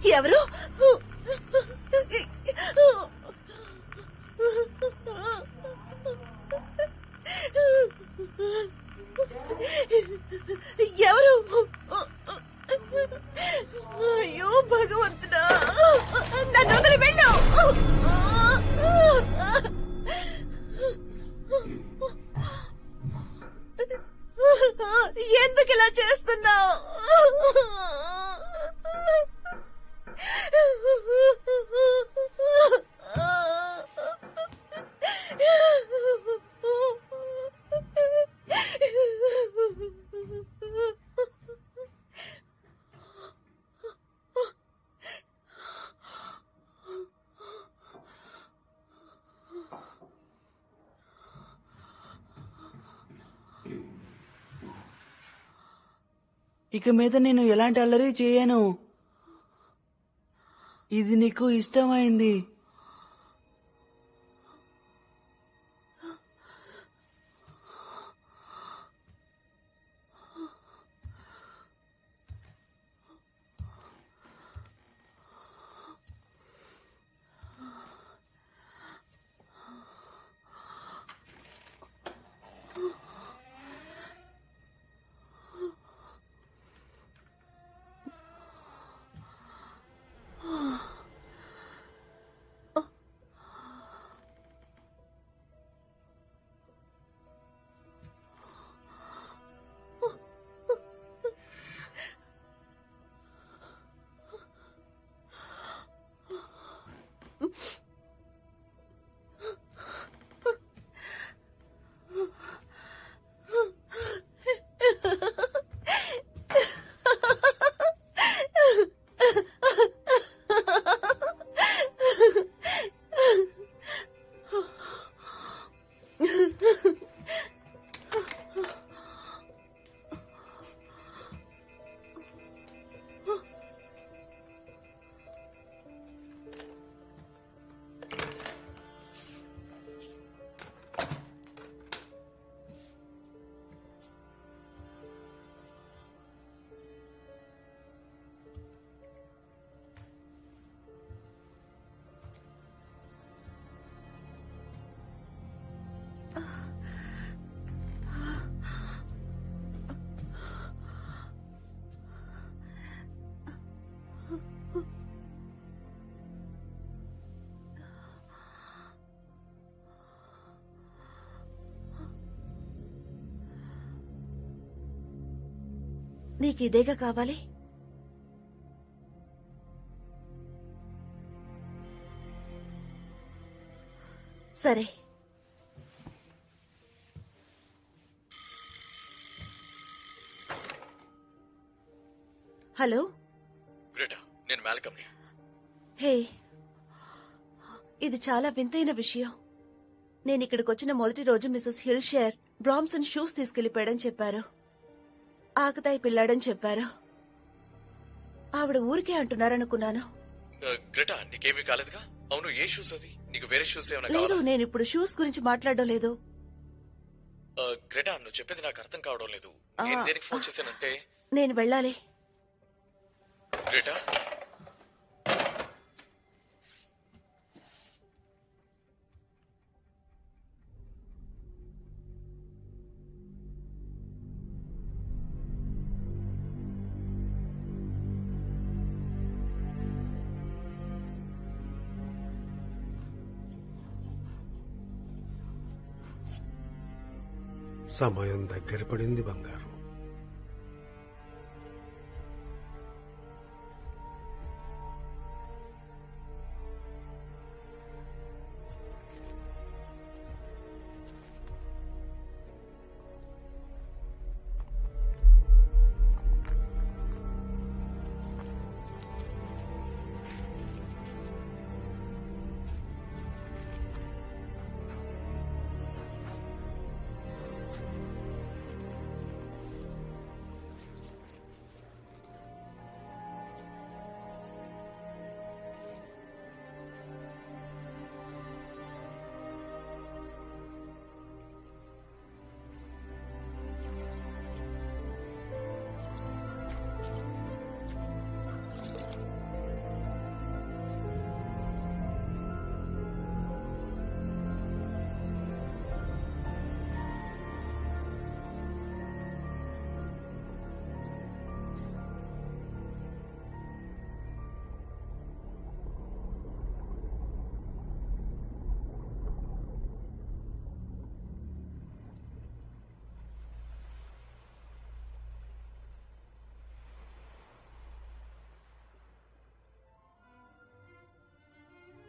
ఎవరు? ఎవరు? అయ్యో భగవంతుడా, నన్ను వదిలి వెళ్ళు. ఎందుకు ఇలా చేస్తున్నావు?
ఇక మీద నేను ఎలాంటి అల్లరి చేయను. ఇది నీకు ఇష్టమైంది.
నీకు ఇదేగా కావాలి? సరే, హలో.
గ్రేటా, నేను మాల్కమ్ని.
హే, ఇది చాలా వింతైన విషయం. నేను ఇక్కడికి వచ్చిన మొదటి రోజు మిసెస్ హిల్షేర్ బ్రామ్సన్ షూస్ తీసుకెళ్లిపోయాడని చెప్పారు. ఆకతాయి పిల్లాడని చెప్పారు. ఆవిడ ఊరికే అంటున్నారనుకున్నాను.
గ్రేటా, నీకేమీ కాలేదుగా? అవును, ఏ షూస్ అది? నీకు వేరే షూస్ ఏమైనా
లేదు,
కావాలా?
నేను ఇప్పుడు షూస్ గురించి మాట్లాడడం లేదు.
గ్రేటా, నువ్వు చెప్పేది నాకు అర్థం కావడం లేదు. నేను దేనికి ఫోన్ చేశానంటే
నేను వెళ్ళాలి.
గ్రేటా,
సమయం దగ్గర పడింది బంగారు.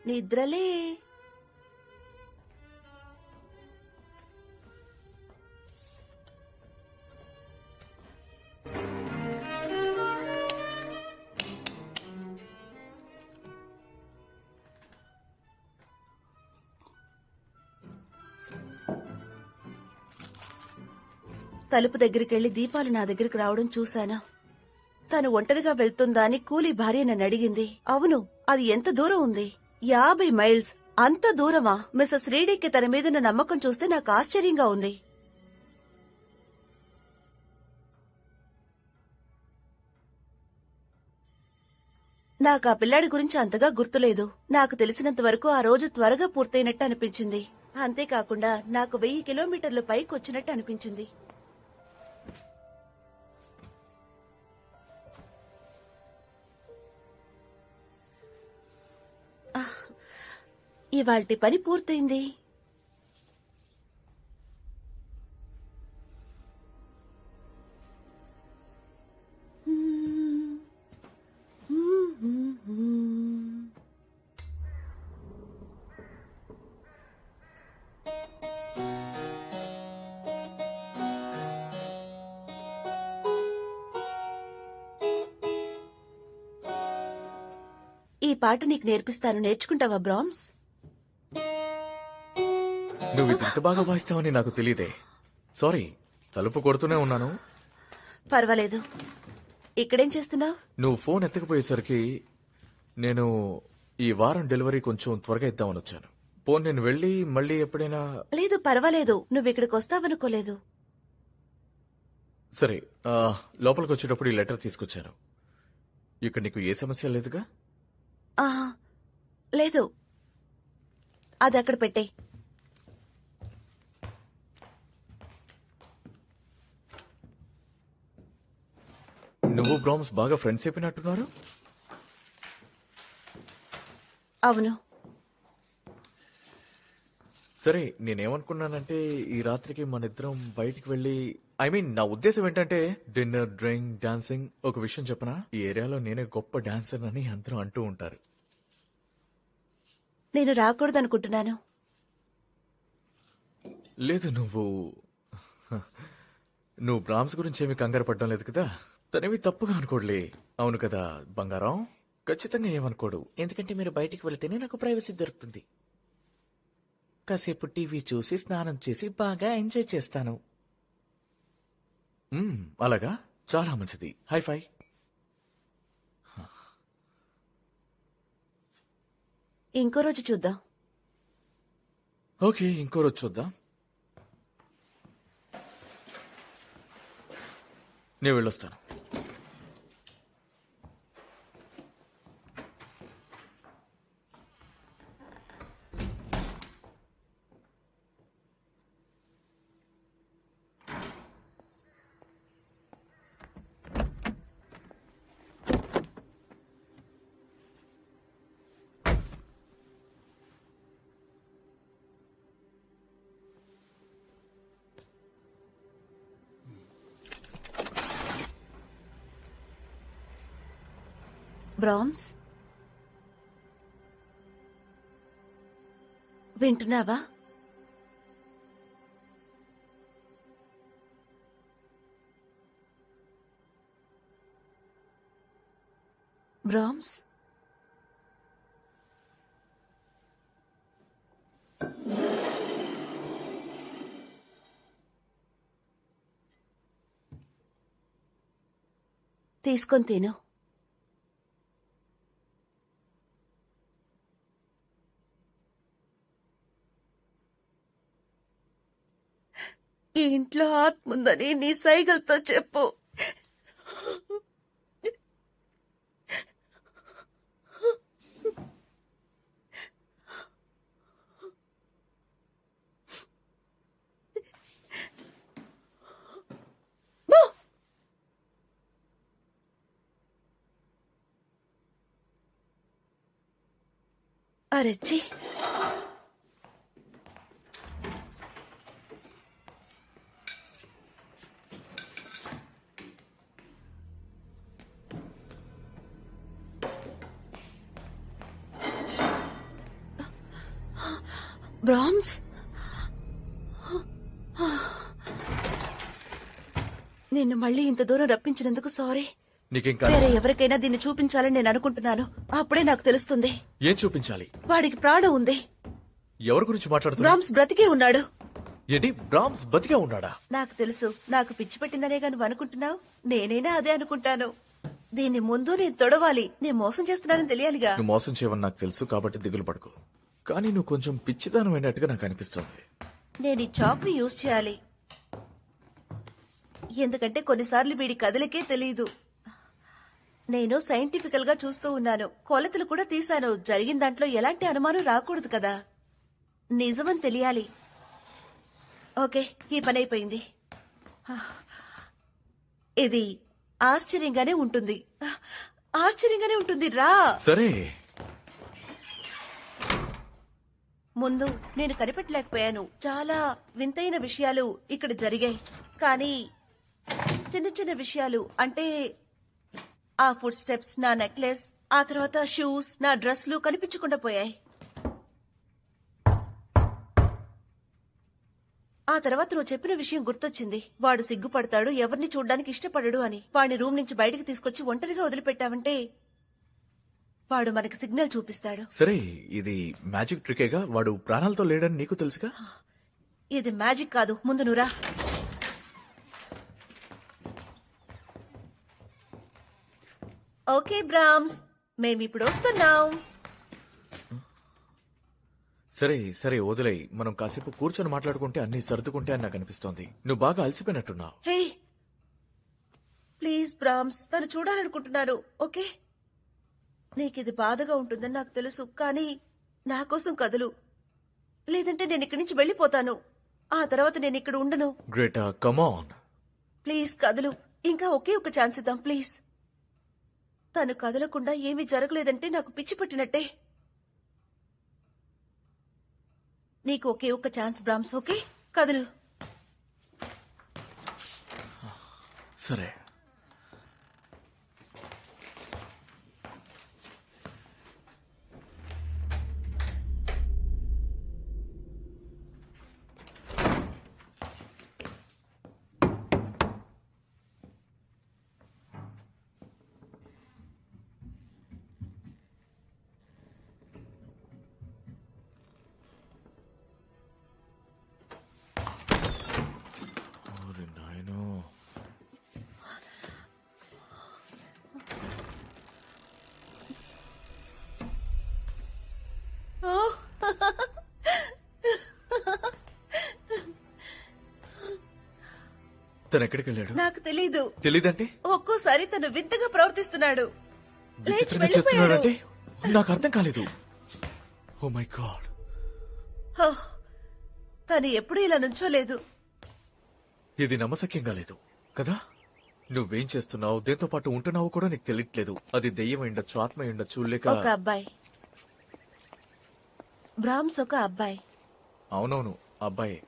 నిద్రలే. తలుపు దగ్గరికెళ్లి దీపాలు నా దగ్గరికి రావడం చూశాను. తను ఒంటరిగా వెళ్తుందా అని కూలీ భార్య నన్ను అడిగింది. అవును, అది ఎంత దూరం ఉంది? 50 మైల్స్. అంత దూరమా? మిస్సెస్ రీడీకి తన మీదున్న నమ్మకం చూస్తే నాకు ఆశ్చర్యంగా ఉంది. నాకు ఆ పిల్లాడి గురించి అంతగా గుర్తులేదు. నాకు తెలిసినంత వరకు ఆ రోజు త్వరగా పూర్తయినట్టు అనిపించింది. అంతేకాకుండా నాకు 1000 కిలోమీటర్లు పైకి వచ్చినట్టు అనిపించింది. ఇవాల్టి పని పూర్తయింది. ఈ పాట నీకు నేర్పిస్తాను, నేర్చుకుంటావా బ్రామ్స్?
నువ్వు ఇది ఇంత బాగా వాయిస్తావని నాకు తెలియదే. సారీ, తలుపు కొడుతూనే ఉన్నాను.
పర్వాలేదు. ఇక్కడేం చేస్తున్నావు?
నువ్వు ఫోన్ ఎత్తకపోయేసరికి నేను ఈ వారం డెలివరీ కొంచెం త్వరగా ఇద్దామని వచ్చాను. పోన్ నేను వెళ్ళి మళ్ళీ ఎప్పుడైనా...
లేదు, పర్వాలేదు. నువ్వు ఇక్కడికి వస్తావనుకోలేదు.
సరే, లోపలికి వచ్చేటప్పుడు ఈ లెటర్ తీసుకొచ్చాను. ఇక్కడ నీకు ఏ సమస్య లేదుగా?
లేదు, అది అక్కడ పెట్టే.
నువ్వు బ్రామ్స్ బాగా ఫ్రెండ్స్ అయిపోయినట్టున్నారు.
అవును.
సరే, నేనేమనుకున్నానంటే ఈ రాత్రికి మన ఇద్దరం బయటికి వెళ్ళి, నా ఉద్దేశం ఏంటంటే డిన్నర్, డ్రింక్, డాన్సింగ్. ఒక విషయం చెప్పనా, ఈ ఏరియాలో నేనే గొప్ప డాన్సర్ అని అందరూ అంటూ ఉంటారు.
నేను రాకూడదనుకుంటున్నాను.
లేదు, నువ్వు బ్రామ్స్ గురించి ఏమి కంగారు పడ్డం లేదు కదా? తనేవి తప్పుగా అనుకోడులే. అవును కదా బంగారం? ఖచ్చితంగా ఏమనుకోడు. ఎందుకంటే మీరు బయటికి వెళ్తేనే నాకు ప్రైవసీ దొరుకుతుంది. కాసేపు టీవీ చూసి స్నానం చేసి బాగా ఎంజాయ్ చేస్తాను. అలాగా? చాలా మంచిది. హైఫై.
ఇంకో రోజు చూద్దాం.
ఓకే, ఇంకో రోజు చూద్దాం. నేను వెళ్ళొస్తాను.
బ్రామ్స్, వింటున్నావా? బ్రామ్స్, తీసుకొని తిను. ఈ ఇంట్లో ఆత్మ ఉందని నీ సైగలతో చెప్పు. అరెచ్చి, బ్రామ్స్, నిన్ను మళ్ళీ ఇంత దూరం రప్పించినందుకు సారీ.
నీకింకా
వేరే ఎవరికైనా దీన్ని చూపించాలని నేను అనుకుంటున్నాను. అప్పుడే నాకు తెలుస్తుంది
ఏం చూపించాలి?
వాడికి ప్రాణం ఉంది.
ఎవరి గురించి మాట్లాడుతున్నా?
బ్రామ్స్ బ్రతికే ఉన్నాడు.
ఏంటి, బ్రామ్స్ బతికే ఉన్నాడా?
నాకు తెలుసు. నాకు పిచ్చి పెట్టిందనే గాని నువ్వు అనుకుంటున్నావు. నేనైనా అదే అనుకుంటాను. దీన్ని ముందు నేను తొడవాలి. నేను మోసం చేస్తున్నానని తెలియాలిగా.
నువ్వు మోసం చేయవని నాకు తెలుసు, కాబట్టి దిగులు పడకు. కానీ నువ్వు కొంచెం పిచ్చిదానం అయినట్టుగా నాకు అనిపిస్తుంది.
నేను ఈ చాక్ ని యూజ్ చేయాలి, ఎందుకంటే కొన్నిసార్లు వీడి కదలికే తెలీదు. నేను సైంటిఫికల్ గా చూస్తూ ఉన్నాను, కొలతలు కూడా తీశాను. జరిగిన దాంట్లో ఎలాంటి అనుమానం రాకూడదు కదా. నిజమని తెలియాలి. ఓకే, ఈ పని అయిపోయింది. ఇది ఆశ్చర్యంగానే ఉంటుంది. ఆశ్చర్యంగానే ఉంటుంది. రా.
సరే,
ముందు నేను కనిపెట్టలేకపోయాను. చాలా వింతైన విషయాలు ఇక్కడ జరిగాయి. కానీ చిన్న చిన్న విషయాలు అంటే ఆ ఫుడ్ స్టెప్స్, నా నెక్లెస్, ఆ తర్వాత షూస్, నా డ్రెస్లు కనిపించకుండా పోయాయి. ఆ తర్వాత నువ్వు చెప్పిన విషయం గుర్తొచ్చింది. వాడు సిగ్గుపడతాడు, ఎవరిని చూడ్డానికి ఇష్టపడడు అని. వాడిని రూమ్ నుంచి బయటికి తీసుకొచ్చి ఒంటరిగా వదిలిపెట్టావంటే వాడు మనకి సిగ్నల్ చూపిస్తాడు.
సరే, ఇది మ్యాజిక్ ట్రికేగా? వాడు ప్రాణాలతో లేడని నీకు తెలుసుగా?
ఇది మ్యాజిక్ కాదు. ముందు నువ్వురా. ఓకే బ్రామ్స్, మేమిప్పుడు వస్తున్నాం.
సరే సరే, వదిలేయ్. మనం కాసేపు కూర్చొని మాట్లాడుకుంటే అన్ని సర్దుకుంటే అని నాకు అనిపిస్తోంది. నువ్వు బాగా అలసిపోయినట్టున్నావు.
హే ప్లీజ్ బ్రామ్స్, తను చూడాలనుకుంటున్నాను. ఓకే, నీకిది బాధగా ఉంటుందని నాకు తెలుసు, కానీ నా కోసం కదులు. లేదంటే నేను ఇక్కడి నుంచి వెళ్లిపోతాను. ఆ తర్వాత నేను ఇక్కడ ఉండను.
గ్రేటా, కమ్ ఆన్.
ప్లీజ్ కదులు. ఇంకా ఒకే ఒక ఛాన్స్ ఇద్దాం ప్లీజ్. తను కదలకుండా ఏమీ జరగలేదంటే నాకు పిచ్చి పట్టినట్టే. నీకు ఒకే ఒక్క ఛాన్స్ బ్రామ్స్. ఓకే, కదులు.
సరే, తను ఎక్కడికి వెళ్ళాడు?
నాకు తెలీదు.
తెలీదంటే?
ఒక్కోసారి తను వింతగా ప్రవర్తిస్తున్నాడు. లేచి
విచిత్రంగా
వెళ్ళిపోయాడు.
చేస్తున్నాడంటే నాకు అర్థం కాలేదు. Oh my God.
హో, తను ఎప్పుడూ ఇలా నుంచోలేదు.
ఇది నమ్మశక్యంగా లేదు కదా? నువ్వేం చేస్తున్నావు, దేంతో పాటు ఉంటున్నావు కూడా నీకు తెలియట్లేదు. అది దెయ్యం ఉండొచ్చు, ఆత్మ ఉండొచ్చు, లేక
ఒక అబ్బాయి. బ్రామ్స్ ఒక అబ్బాయి.
అవునవును, అబ్బాయి.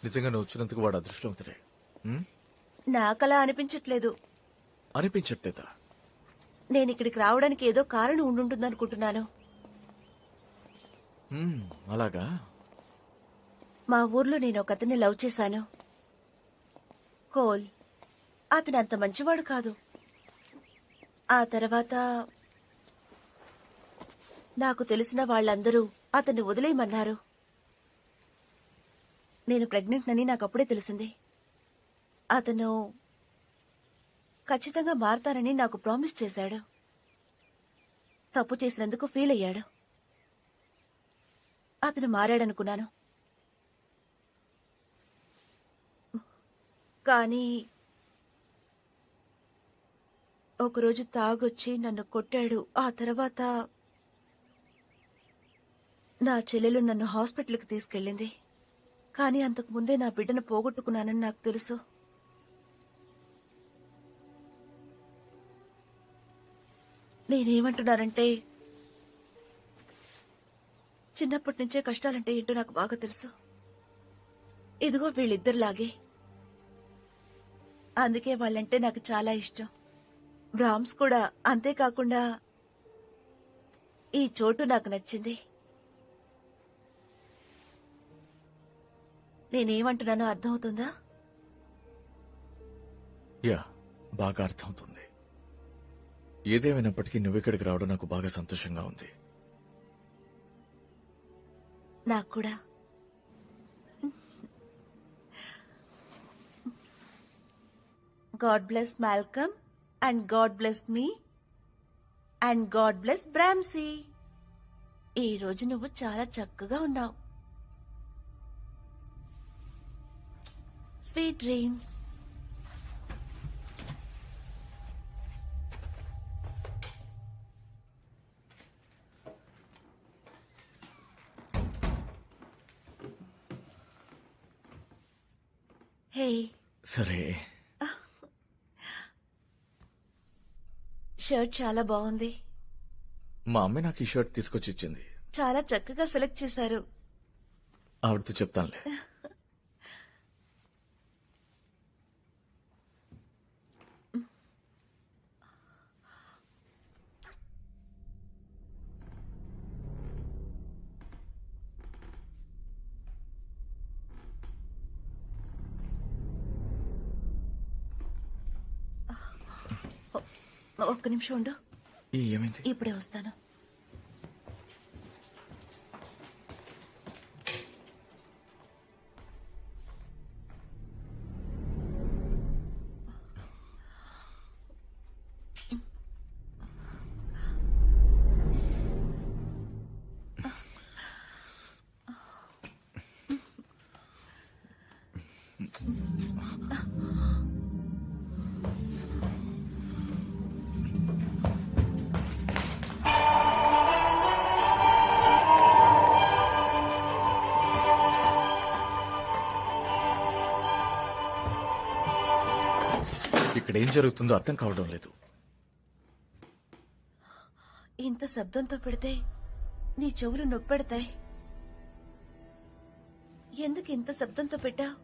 నిజంగా నువ్వు వచ్చినందుకు వాడు అదృష్టవంతుడే.
నాకలా అనిపించట్లేదు.
అనిపించట్లేదా?
నేను ఇక్కడికి రావడానికి ఏదో కారణం ఉండుంటుందనుకుంటున్నాను.
అలాగా?
మా ఊర్లో నేను ఒక అతన్ని లవ్ చేశాను, కోల్. అతను అంత మంచివాడు కాదు. ఆ తర్వాత నాకు తెలిసిన వాళ్ళందరూ అతన్ని వదిలేయమన్నారు. నేను ప్రెగ్నెంట్ అని నాకు అప్పుడే తెలిసింది. అతను ఖచ్చితంగా మారతానని నాకు ప్రామిస్ చేశాడు. తప్పు చేసినందుకు ఫీల్ అయ్యాడు. అతను మారాడనుకున్నాను, కానీ ఒకరోజు తాగొచ్చి నన్ను కొట్టాడు. ఆ తర్వాత నా చెల్లెలు నన్ను హాస్పిటల్కి తీసుకెళ్ళింది. కానీ అంతకు ముందే నా బిడ్డను పోగొట్టుకున్నానని నాకు తెలుసు. నేనేమంటున్నానంటే, చిన్నప్పటి నుంచే కష్టాలంటే ఏంటో నాకు బాగా తెలుసు. ఇదిగో వీళ్ళిద్దరిలాగే. అందుకే వాళ్ళంటే నాకు చాలా ఇష్టం. బ్రామ్స్ కూడా. అంతేకాకుండా ఈ చోటు నాకు నచ్చింది. నేనేమంటున్నానో అర్థమవుతుందా?
యా, బాగా అర్థమవుతుంది. ఏదేమైనప్పటికీ నువ్వు ఇక్కడికి రావడం నాకు బాగా సంతోషంగా ఉంది.
నాకు కూడా. God bless Malcolm and God bless me and God bless Bramsey. ఈ రోజు నువ్వు చాలా చక్కగా ఉన్నావు. Sweet dreams. హే,
సరే,
షర్ట్ చాలా బాగుంది.
మా అమ్మ నాకు ఈ షర్ట్ తీసుకొచ్చి ఇచ్చింది.
చాలా చక్కగా సెలెక్ట్ చేశారు.
ఆవిడతో చెప్తానులే.
ఒక్క నిమిషం ఉండు,
ఏమైంది?
ఇప్పుడే వస్తాను.
ఇక్కడ ఏం జరుగుతుందో అర్థం కావడం లేదు.
ఇంత శబ్దంతో పెడితే నీ చెవులు నొప్పెడతాయి. ఎందుకు ఇంత శబ్దంతో పెట్టావు?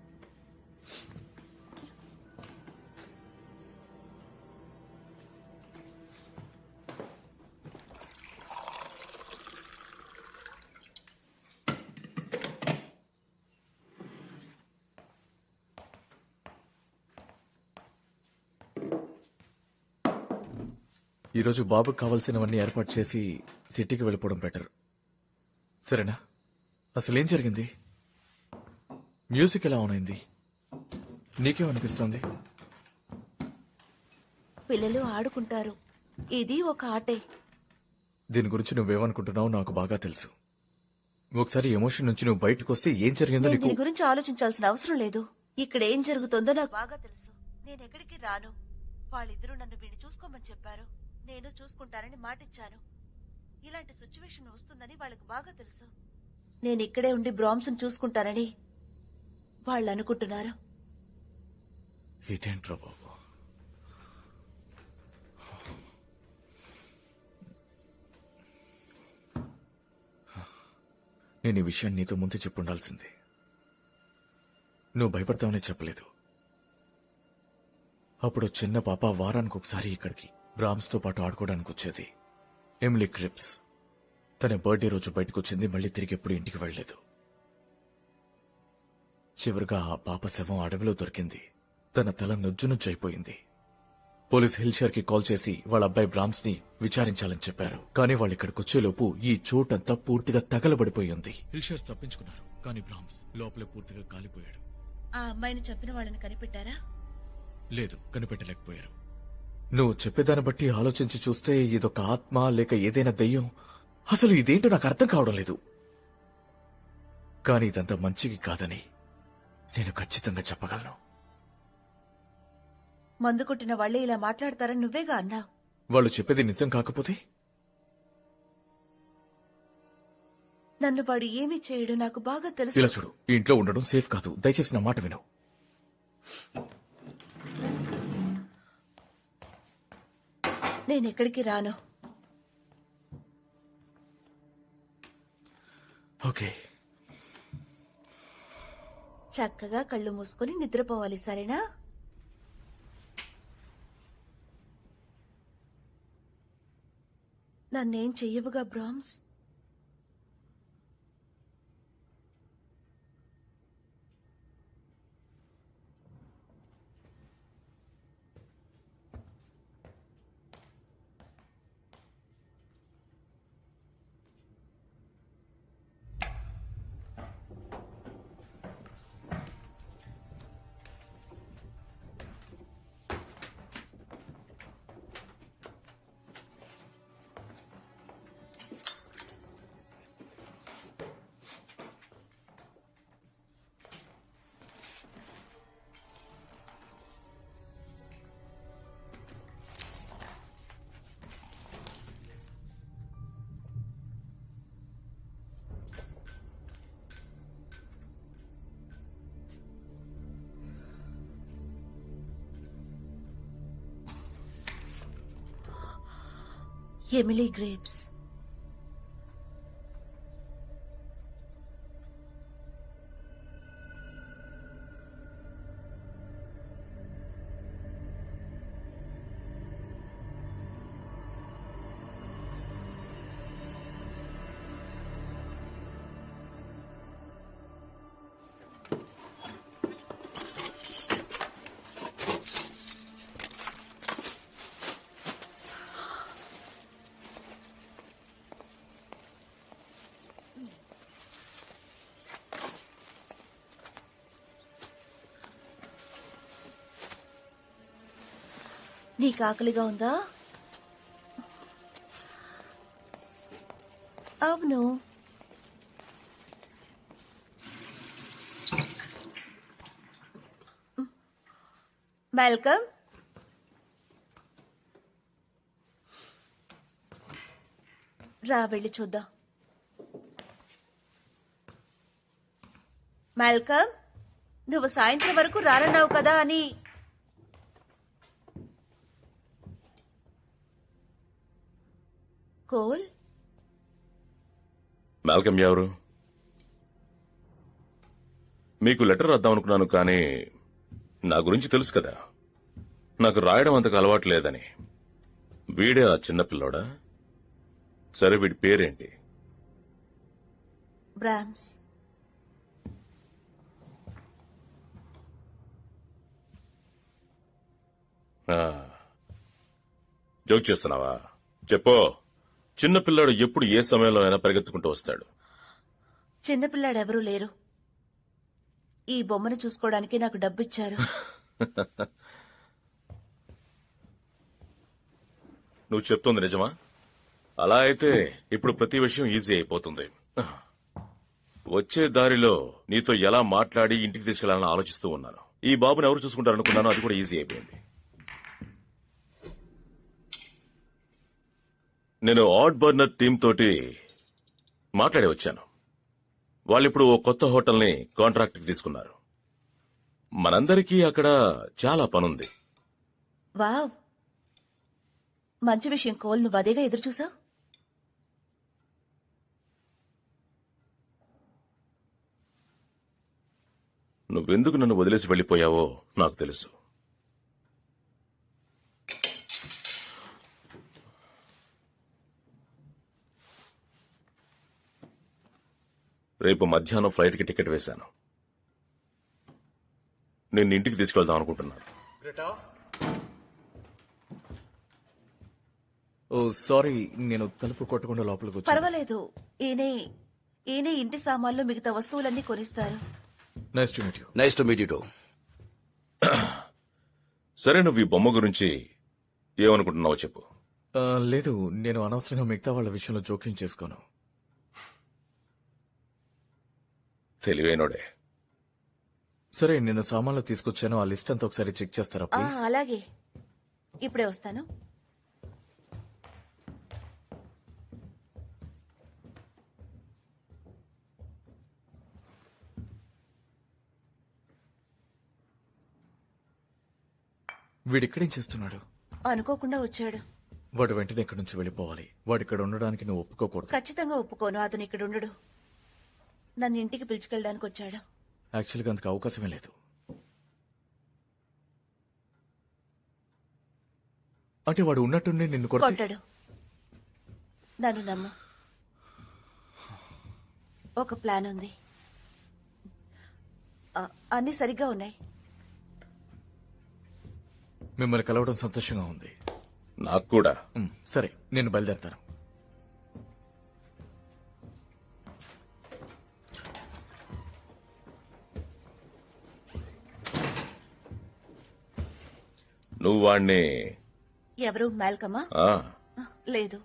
ఈరోజు బాబుకు కావాల్సినవన్నీ ఏర్పాటు చేసి సిటీకి వెళ్ళిపోవడం బెటర్. సరేనా? అసలేం జరిగింది? మ్యూజిక్ ఎలా ఆన్ అయింది? నీకేమనిపిస్తోంది?
పిల్లలు ఆడుకుంటారు, ఇది ఒక ఆటే.
దీని గురించి నువ్వేమనుకుంటున్నావో నాకు బాగా తెలుసు. ఒకసారి ఎమోషన్ నుంచి నువ్వు బయటకు వస్తే ఏం జరిగిందో
నేను
నీకు
దీని గురించి ఆలోచించాల్సిన అవసరం లేదు. ఇక్కడ ఏం జరుగుతుందో నాకు బాగా తెలుసు. నేను ఎక్కడికి రాను. వాళ్ళిద్దరూ నన్ను వీడిని చూసుకోమని చెప్పారు. నేను చూసుకుంటానని మాటిచ్చాను. ఇలాంటి సిచ్యువేషన్ వస్తుందని వాళ్ళకి బాగా తెలుసు. నేను ఇక్కడే ఉండి బ్రామ్స్ని చూసుకుంటానని వాళ్ళు అనుకుంటున్నారు.
ఇదేంట్రా బాబు? నేను ఈ విషయాన్ని నీతో ముందే చెప్పుండాల్సింది. నువ్వు భయపడతావనే చెప్పలేదు. అప్పుడు చిన్న పాప వారానికి ఒకసారి ఇక్కడికి బ్రామ్స్తో పాటు ఆడుకోవడానికి వచ్చేది. ఎమిలీ క్రిప్స్. తన బర్త్డే రోజు బయటకు వచ్చింది, మళ్ళీ తిరిగి ఎప్పుడు ఇంటికి వెళ్లేదు. చివరిగా ఆ పాప శవం అడవిలో దొరికింది. తన తల నుజ్జునుజ్జైపోయింది. పోలీస్ హిల్షర్ కి కాల్ చేసి వాళ్ళ అబ్బాయి బ్రామ్స్ ని విచారించాలని చెప్పారు. కానీ వాళ్ళు ఇక్కడికి వచ్చేలోపు ఈ చోటంతా పూర్తిగా తగలబడిపోయి ఉంది. హిల్షర్స్ తప్పించుకున్నారు, కానీ బ్రామ్స్ లోపలే పూర్తిగా కాలిపోయాడు.
ఆ అమ్మాయిని చంపిన వాళ్ళని కనిపెట్టారా?
లేదు, కనిపెట్టలేకపోయారు. నువ్వు చెప్పేదాన్ని బట్టి ఆలోచించి చూస్తే ఇదొక ఆత్మ లేక ఏదైనా దెయ్యం. అసలు ఇదేంటో నాకు అర్థం కావడం లేదు. కానీ ఇదంతా మంచికి కాదని నేను ఖచ్చితంగా చెప్పగలను.
మందు కొట్టిన వాళ్లే ఇలా మాట్లాడతారని నువ్వేగా అన్నావు.
వాళ్ళు చెప్పేది నిజం కాకపోతే?
నన్ను వాడు ఏమీ చేయడు, నాకు బాగా తెలుసు.
ఇలా చూడు, ఈ ఇంట్లో ఉండడం సేఫ్ కాదు. దయచేసి నా మాట విను.
నేనెక్కడికి రాను.
ఓకే,
చక్కగా కళ్ళు మూసుకొని నిద్రపోవాలి, సరేనా? నన్నేం చెయ్యవుగా బ్రామ్స్? Emily grapes. నీకు ఆకలిగా ఉందా? అవును. వెల్కమ్. రా వెళ్ళి చూద్దాం. మాల్కమ్, నువ్వు సాయంత్రం వరకు రానన్నావు కదా అని. కోల్,
మాల్కమ్ ఎవరు? మీకు లెటర్ రాద్దాం అనుకున్నాను, కానీ నా గురించి తెలుసు కదా, నాకు రాయడం అంతకు అలవాటు లేదని. వీడే ఆ చిన్నపిల్లోడా? సరే, వీడి పేరేంటి?
బ్రామ్స్.
జోక్ చేస్తున్నావా? చెప్పో. చిన్నపిల్లాడు ఎప్పుడు ఏ సమయంలో అయినా పరిగెత్తుకుంటూ వస్తాడు.
చిన్నపిల్లాడెవరూ లేరు. ఈ బొమ్మను చూసుకోవడానికి నాకు డబ్బిచ్చారు.
నువ్వు చెప్తోంది నిజమా? అలా అయితే ఇప్పుడు ప్రతి విషయం ఈజీ అయిపోతుంది. వచ్చే దారిలో నీతో ఎలా మాట్లాడి ఇంటికి తీసుకెళ్లాలని ఆలోచిస్తూ ఉన్నాను. ఈ బాబుని ఎవరు చూసుకుంటారనుకున్నానో అది కూడా ఈజీ అయిపోయింది. నేను ఆడ్ బర్నర్ టీమ్ తోటి మాట్లాడి వచ్చాను. వాళ్ళిప్పుడు ఓ కొత్త హోటల్ని కాంట్రాక్ట్కి తీసుకున్నారు. మనందరికీ అక్కడ చాలా పనుంది.
వావ్, మంచి విషయం కోల్. నువ్వు అదేగా ఎదురు చూసావు.
నువ్వెందుకు నన్ను వదిలేసి వెళ్లిపోయావో నాకు తెలుసు. రేపు మధ్యాహ్నం ఫ్లైట్కి టికెట్ వేశాను. నేను ఇంటికి తీసుకెళ్దాం అనుకుంటున్నాను.
ఓ సారీ, నేను తలుపు కొట్టకుండా లోపలికి వచ్చాను.
పర్వాలేదు. ఈయనే ఇంటి సామాన్లు మిగతా వస్తువులన్నీ కొనిస్తారు.
Nice to meet you.
Nice to meet you too.
సరే, నువ్వు ఈ బొమ్మ గురించి ఏమనుకుంటున్నావో చెప్పు.
లేదు, నేను అనవసరంగా మిగతా వాళ్ళ విషయంలో జోక్యం చేసుకోను.
తెలివైనోడే.
సరే, నేను సామాన్లు తీసుకొచ్చాను. ఆ లిస్ట్ అంతా ఒకసారి చెక్ చేస్తారా ప్లీజ్?
అలాగే, ఇప్పుడే వస్తాను.
వీడిక్కడేం చేస్తున్నాడు?
అనుకోకుండా వచ్చాడు.
వాడు వెంటనే ఇక్కడి నుంచి వెళ్ళిపోవాలి. వాడు ఇక్కడ ఉండడానికి నువ్వు ఒప్పుకోకూడదు.
ఖచ్చితంగా ఒప్పుకోను. అతను ఇక్కడ ఉండడు. నన్ను ఇంటికి పిలుచుకెళ్ళడానికి వచ్చాడు.
యాక్చువల్గా అందుకు అవకాశమే లేదు. అంటే వాడు ఉన్నట్టుండి నిన్ను
కొట్టాడు. నన్ను నమ్ము. ఒక ప్లాన్ ఉంది. అన్ని సరిగ్గా ఉన్నాయి.
మిమ్మల్ని కలవడం సంతోషంగా ఉంది.
నాకు కూడా.
సరే, నేను బయలుదేరతాను.
నువ్వు వాణ్ణి...
ఎవరు? మాల్కమా? లేదు.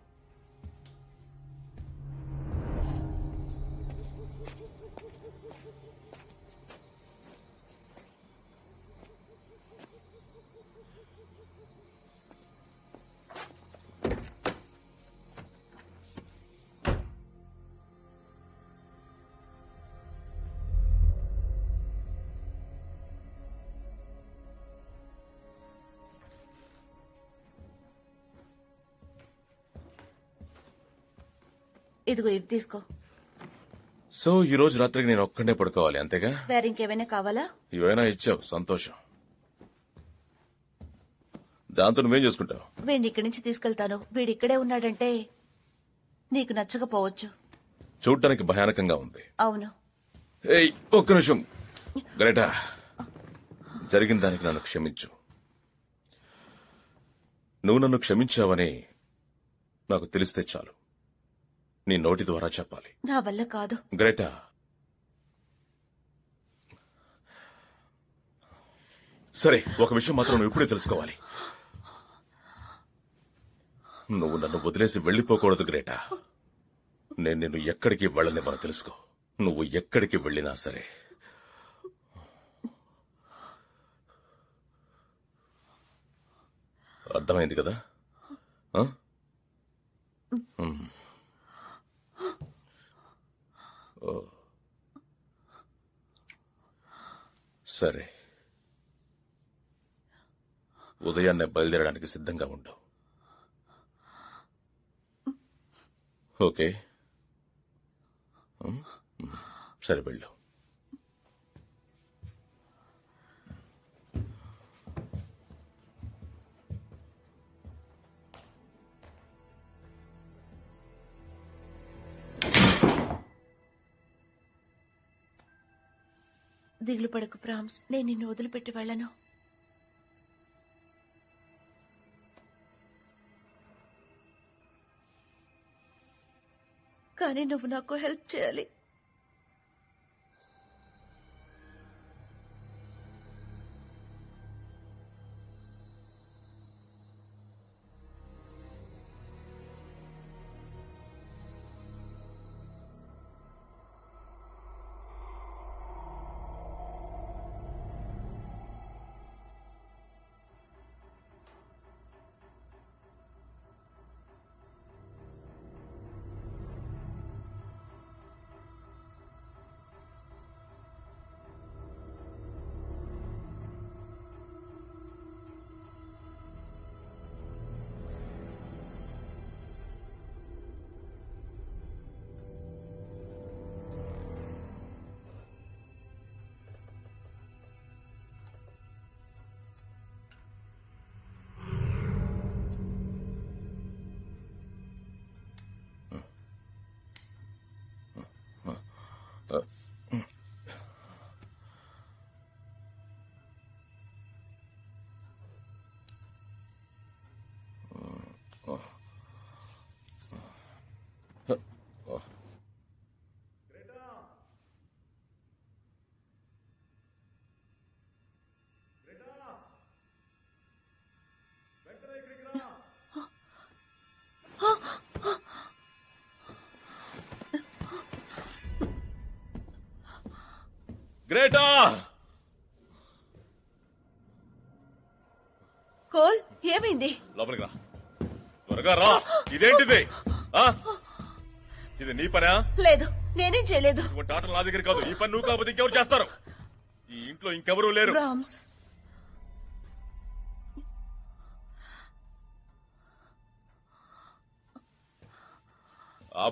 ఇదిగో ఇవి తీసుకో.
సో ఈ రోజు రాత్రికి నేను ఒక్కడే పడుకోవాలి అంతేగా?
వేరింకేమైనా కావాలా?
ఇవైనా ఇచ్చావు, సంతోషం. దాంతో నువ్వేం చేసుకుంటావు?
వీడిని ఇక్కడి నుంచి తీసుకెళ్తాను. వీడిక్కడే ఉన్నాడంటే నీకు నచ్చకపోవచ్చు.
చూడ్డానికి భయానకంగా ఉంది.
అవును.
ఏయ్, ఒక్క నిమిషం. గ్రేటా, జరిగిన దానికి నన్ను క్షమించు. నువ్వు నన్ను క్షమించావని నాకు తెలిస్తే చాలు. నీ నోటి ద్వారా చెప్పాలి.
నా వల్ల కాదు.
గ్రేటా, సరే, ఒక విషయం మాత్రం నువ్వు ఇప్పుడే తెలుసుకోవాలి. నువ్వు నన్ను వదిలేసి వెళ్లిపోకూడదు గ్రేటా. నేను నిన్ను ఎక్కడికి వెళ్ళనివ్వను, తెలుసుకో. నువ్వు ఎక్కడికి వెళ్ళినా సరే. అర్థమైంది కదా? ఆ? ఓ. సరే, ఉదయాన్నే బయలుదేరడానికి సిద్ధంగా ఉండవు. ఓకే, సరే వెళ్ళు.
దిగులు పడకు ప్రామ్స్, నేను నిన్ను వదిలిపెట్టి వెళ్ళను. కానీ నువ్వు నాకు హెల్ప్ చేయాలి.
గ్రేటా,
కోల్, ఏమైంది?
లోపలికి రా, త్వరగా రా. ఇదేంటిది? ఇది నీ పనా?
లేదు, నేనేం చేయలేదు.
ఇటువంటి ఆటలు నా దగ్గర కాదు. ఈ పని నువ్వు కాకపోతే ఇంకెవరు చేస్తారు? ఈ ఇంట్లో ఇంకెవరూ లేరు.
రామ్స్,
ఆ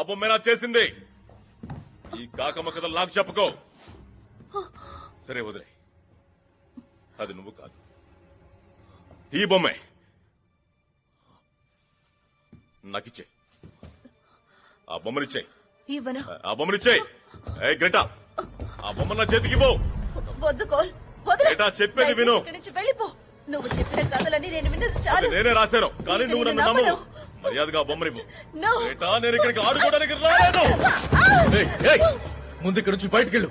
బొమ్మేనా చేసింది? ఈ కాకమ్మ కథలు నాకు చెప్పుకో. సరే వదిలే, అది నువ్వు కాదు, ఈ బొమ్మే. నాకిచ్చే, ఆ బొమ్మనిచ్చే.
ఇవ్వను.
ఆ బొమ్మనిచ్చే. ఏ గ్రేటా, ఆ బొమ్మ నా చేతికి పో.
వద్దు కోల్, వదిలే.
గ్రేటా, చెప్పేది విను.
ఇక్కడి నుంచి వెళ్ళిపో. నువ్వు చెప్పిన కథలని నేను విన్నది చాలు.
నేనే రాశాను, కానీ నువ్వు నన్ను నమ్మవు. మర్యాదగా ఆ బొమ్మనివ్వు. గ్రేటా, నేను ఇక్కడికి ఆడుకోవడానికి రాలేదు.
ముందు ఇక్కడి నుంచి బయటకు వెళ్ళు.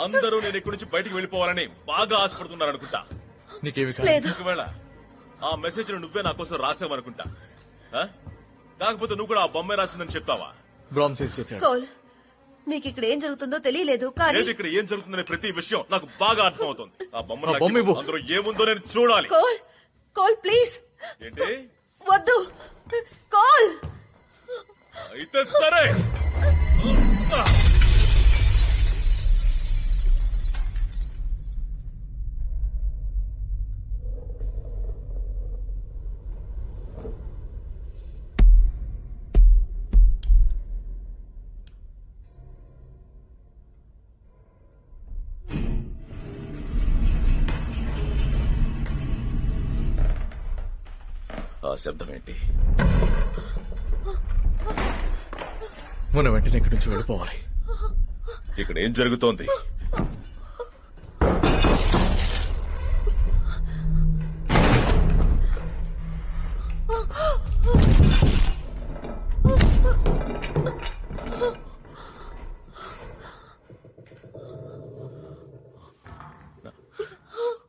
అందరూ నేను ఇక్కడి నుంచి బయటికి వెళ్ళిపోవాలని బాగా ఆశపడుతున్నారు అనుకుంటా.
నీకేమి
లేదు.
ఒకవేళ ఆ మెసేజ్ నువ్వే నా కోసం రాసావనుకుంటా. కాకపోతే నువ్వు కూడా ఆ బొమ్మే రాసిందని చెప్తావా?
బ్రామ్స్ ఏం చేశాడు?
కోల్, నీకు ఇక్కడ ఏం జరుగుతుందో తెలియలేదు, కానీ
లేదు, ఇక్కడ ఏం జరుగుతుందనే ప్రతి విషయం నాకు బాగా అర్థమవుతుంది. ఆ
ఆ బొమ్మ
బొమ్మ
ఇవ్వు.
అందులో ఏముందో నేను చూడాలి.
Coal, coal please.
ఏంటి?
వద్దు కోల్.
అయితే సరే. ఆ శబ్దం ఏంటి?
మనం వెంటనే ఇక్కడి నుంచి వెళ్ళిపోవాలి.
ఇక్కడ ఏం జరుగుతోంది?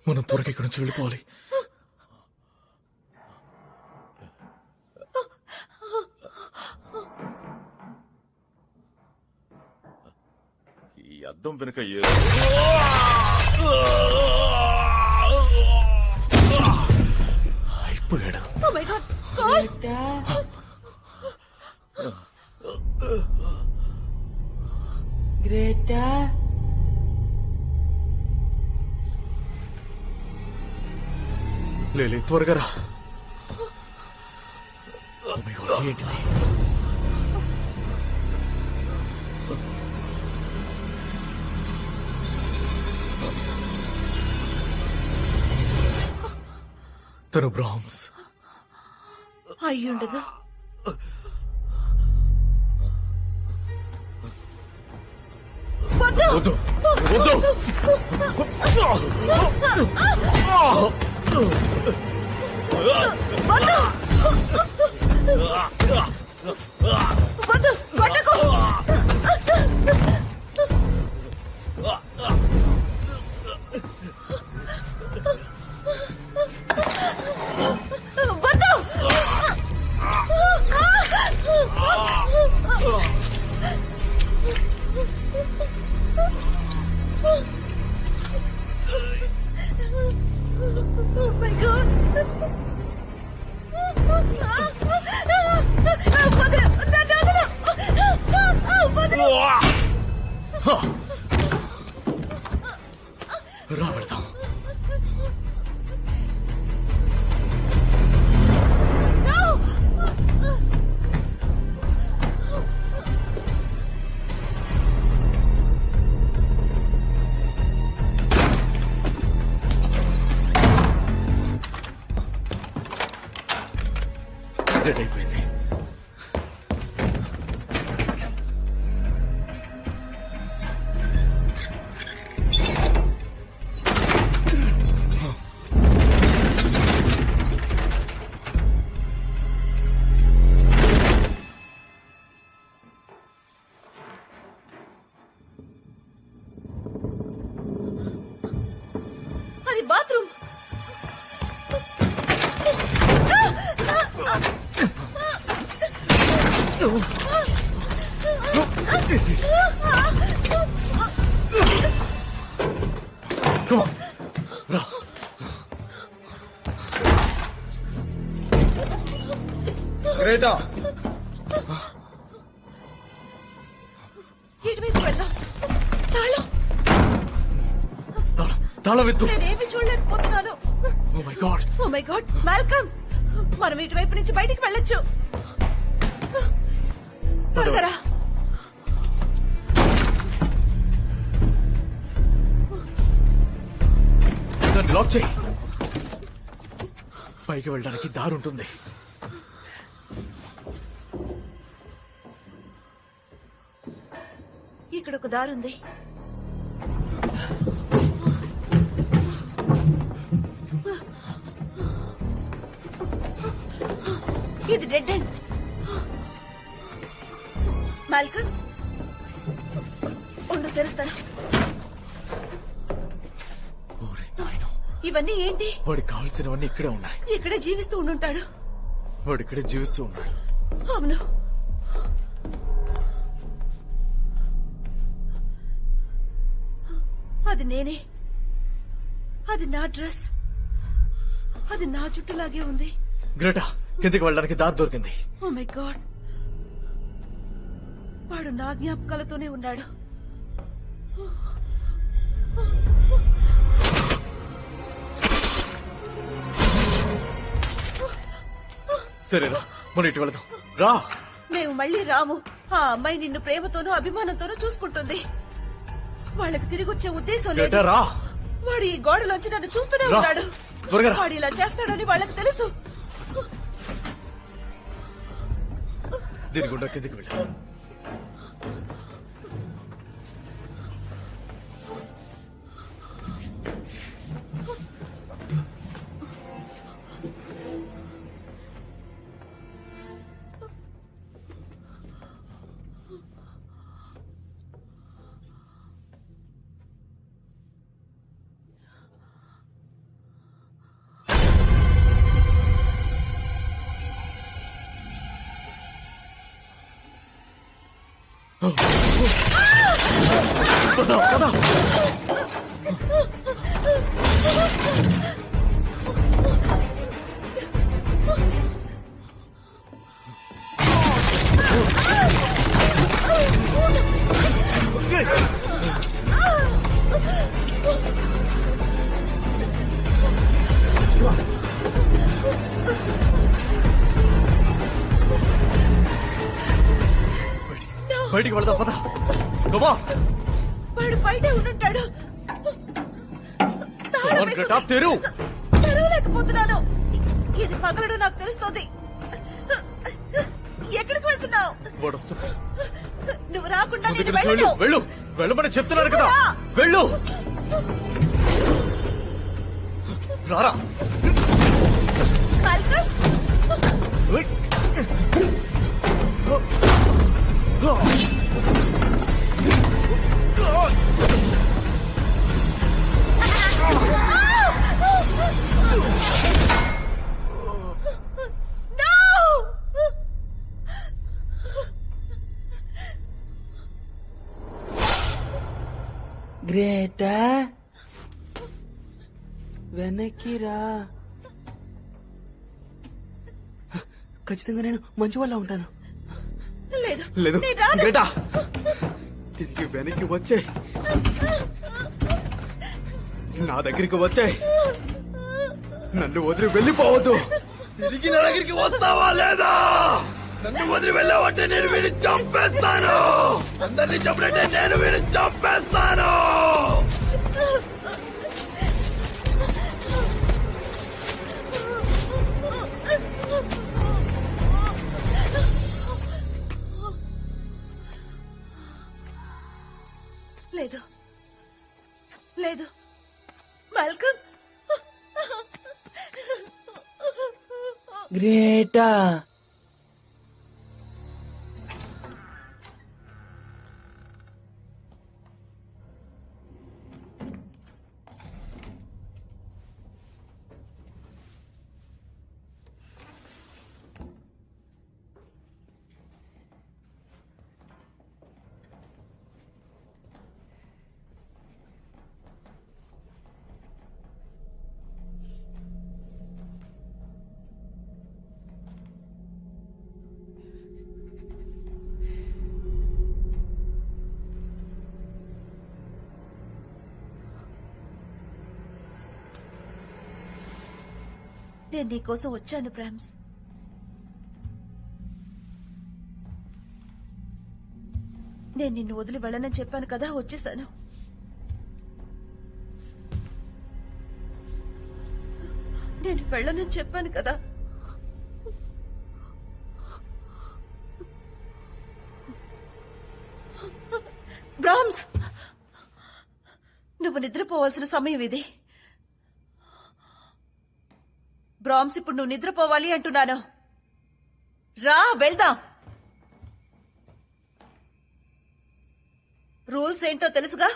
మనం త్వరగా ఇక్కడి నుంచి వెళ్ళిపోవాలి.
ఈ అద్దం వెనుక
అయిపోయాడు.
Oh my God! Call!
గ్రేటా
లేలే, త్వరగా రా. Oh my God, ఏంటిది? తను బ్రామ్స్.
అయ్యుండదు.
వద్దు వద్దు.
వద్దు, పట్టకు. వద్దు. Oh my God. వదలు, నన్ను వదలు. వదలు.
రా వెళ్దాం. డెడ్ అయిపోయింది.
అది బాత్రూమ్.
Come on. రా.
గ్రేటా
ఇటువైపు వెళ్దాం. తాళం.
తాళం ఎత్తు.
నేనేమి చూడలేకపోతున్నాను.
Oh my God.
Oh my God, Malcolm, మనం ఇటువైపు నుంచి బయటికి వెళ్ళొచ్చు. త్వరగా రా.
దాన్ని లాక్ చేయి. పైకి వెళ్ళడానికి దారి ఉంటుంది.
ఇక్కడ ఒక దారి ఉంది. ఇది డెడ్ ఎండ్. మాల్కమ్, ఉండు, తెరుస్తాను.
ఓరే నాయనో,
ఇవన్నీ ఏంటి?
వాడికి కావాల్సినవన్నీ ఇక్కడే ఉన్నాయి.
ఇక్కడే జీవిస్తూ ఉండుంటాడు.
వాడు ఇక్కడే జీవిస్తూ ఉన్నాడు.
అవును. అది నేనే. అది నా డ్రెస్. అది నా జుట్టులాగే ఉంది.
గ్రేటా, కిందకి వెళ్ళడానికి దారి దొరికింది.
ఓ మై గాడ్, వాడు నా జ్ఞాపకాలతోనే ఉన్నాడు.
సరేరా, మనం ఇటు వెళదాం. రా.
మేము మళ్ళీ రాము. ఆ అమ్మాయి నిన్ను ప్రేమతోనూ అభిమానంతోనూ చూసుకుంటుంది. వాళ్ళకి తిరిగి వచ్చే ఉద్దేశం లేదు.
గ్రేటా, రా.
వాడు ఈ గోడలోంచి నన్ను చూస్తూనే
రా.
ఉన్నాడు.
త్వరగా రా.
వాడు ఇలా చేస్తాడని వాళ్ళకి తెలుసు.
దీని గుండా కిందికి వెళ్ళి బయటికి వెళ్దాం పద. కమా
వాడు బయటే ఉండుంటాడు.
తెరు.
తెరవలేకపోతున్నాను. ఇది పగలడు నాకు తెలుస్తోంది. ఎక్కడికి వెళ్తున్నావు?
వాడు వస్తున్నాడు.
నువ్వు రాకుండా నేను
వెళ్ళు
వెళ్ళను.
వెళ్ళు వెళ్ళమని చెప్తున్నారు కదా. వెళ్ళు. రారా.
మాల్కమ్,
గ్రేటా వెనక్కి రా. ఖచ్చితంగా నేను మంచి వాళ్ళ ఉంటాను.
లేదు
లేదు
నేను రాను.
గ్రేటా తిరిగి వెనక్కి వచ్చే నా దగ్గరికి వచ్చే. నన్ను వదిలి వెళ్ళిపోవద్దు. తిరిగి నా దగ్గరికి వస్తావా లేదా? నన్ను వదిలి వెళ్ళావంటే నేను వీడిని చంపేస్తాను. అందరినీ చంపినట్టే నేను వీడిని చంపేస్తాను.
లేదు లేదు మాల్కమ్,
గ్రేటా
నేను నీకోసం వచ్చాను బ్రామ్స్. నేను నిన్ను వదిలి వెళ్ళనని చెప్పాను కదా, వచ్చేసాను. నేను వెళ్ళనని చెప్పాను కదా. బ్రామ్స్, నువ్వు నిద్రపోవాల్సిన సమయం ఇది. బ్రామ్స్, ఇప్పుడు నువ్వు నిద్రపోవాలి అంటున్నాను. రా వెళ్దాం. రూల్స్ ఏంటో తెలుసుగా.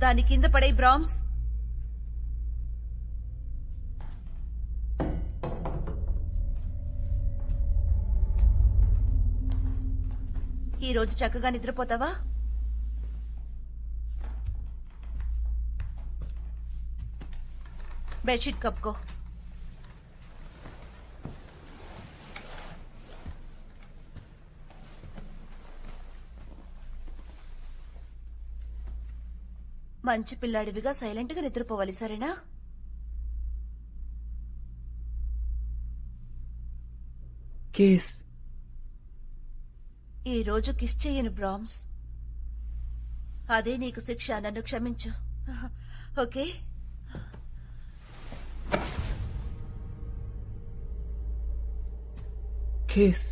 దాని కింద పడే బ్రామ్స్. ఈ రోజు చక్కగా నిద్రపోతావా? బెడ్షీట్ కప్పుకో. మంచి పిల్లాడివిగా సైలెంట్ గా నిద్రపోవాలి, సరేనా?
కిస్.
ఈ రోజు కిస్ చెయ్యను బ్రామ్స్. అదే నీకు శిక్ష. నన్ను క్షమించు. Okay?
Kiss.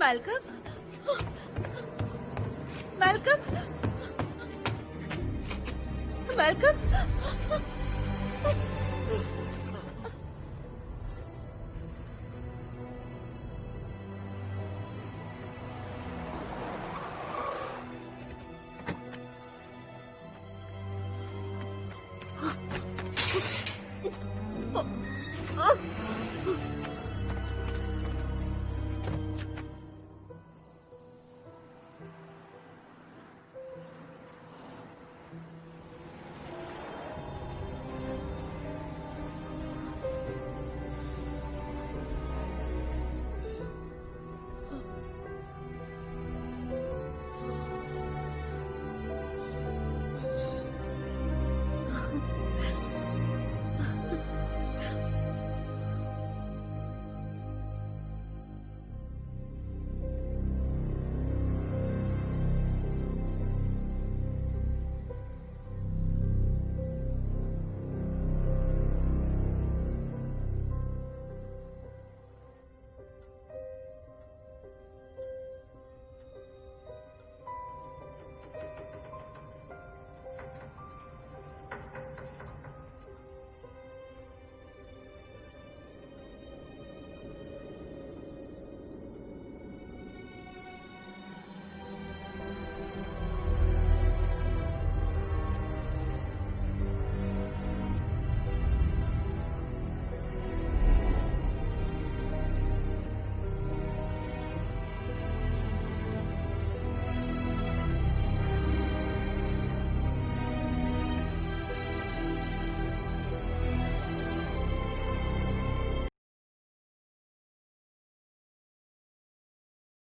Malcolm? Malcolm? Malcolm?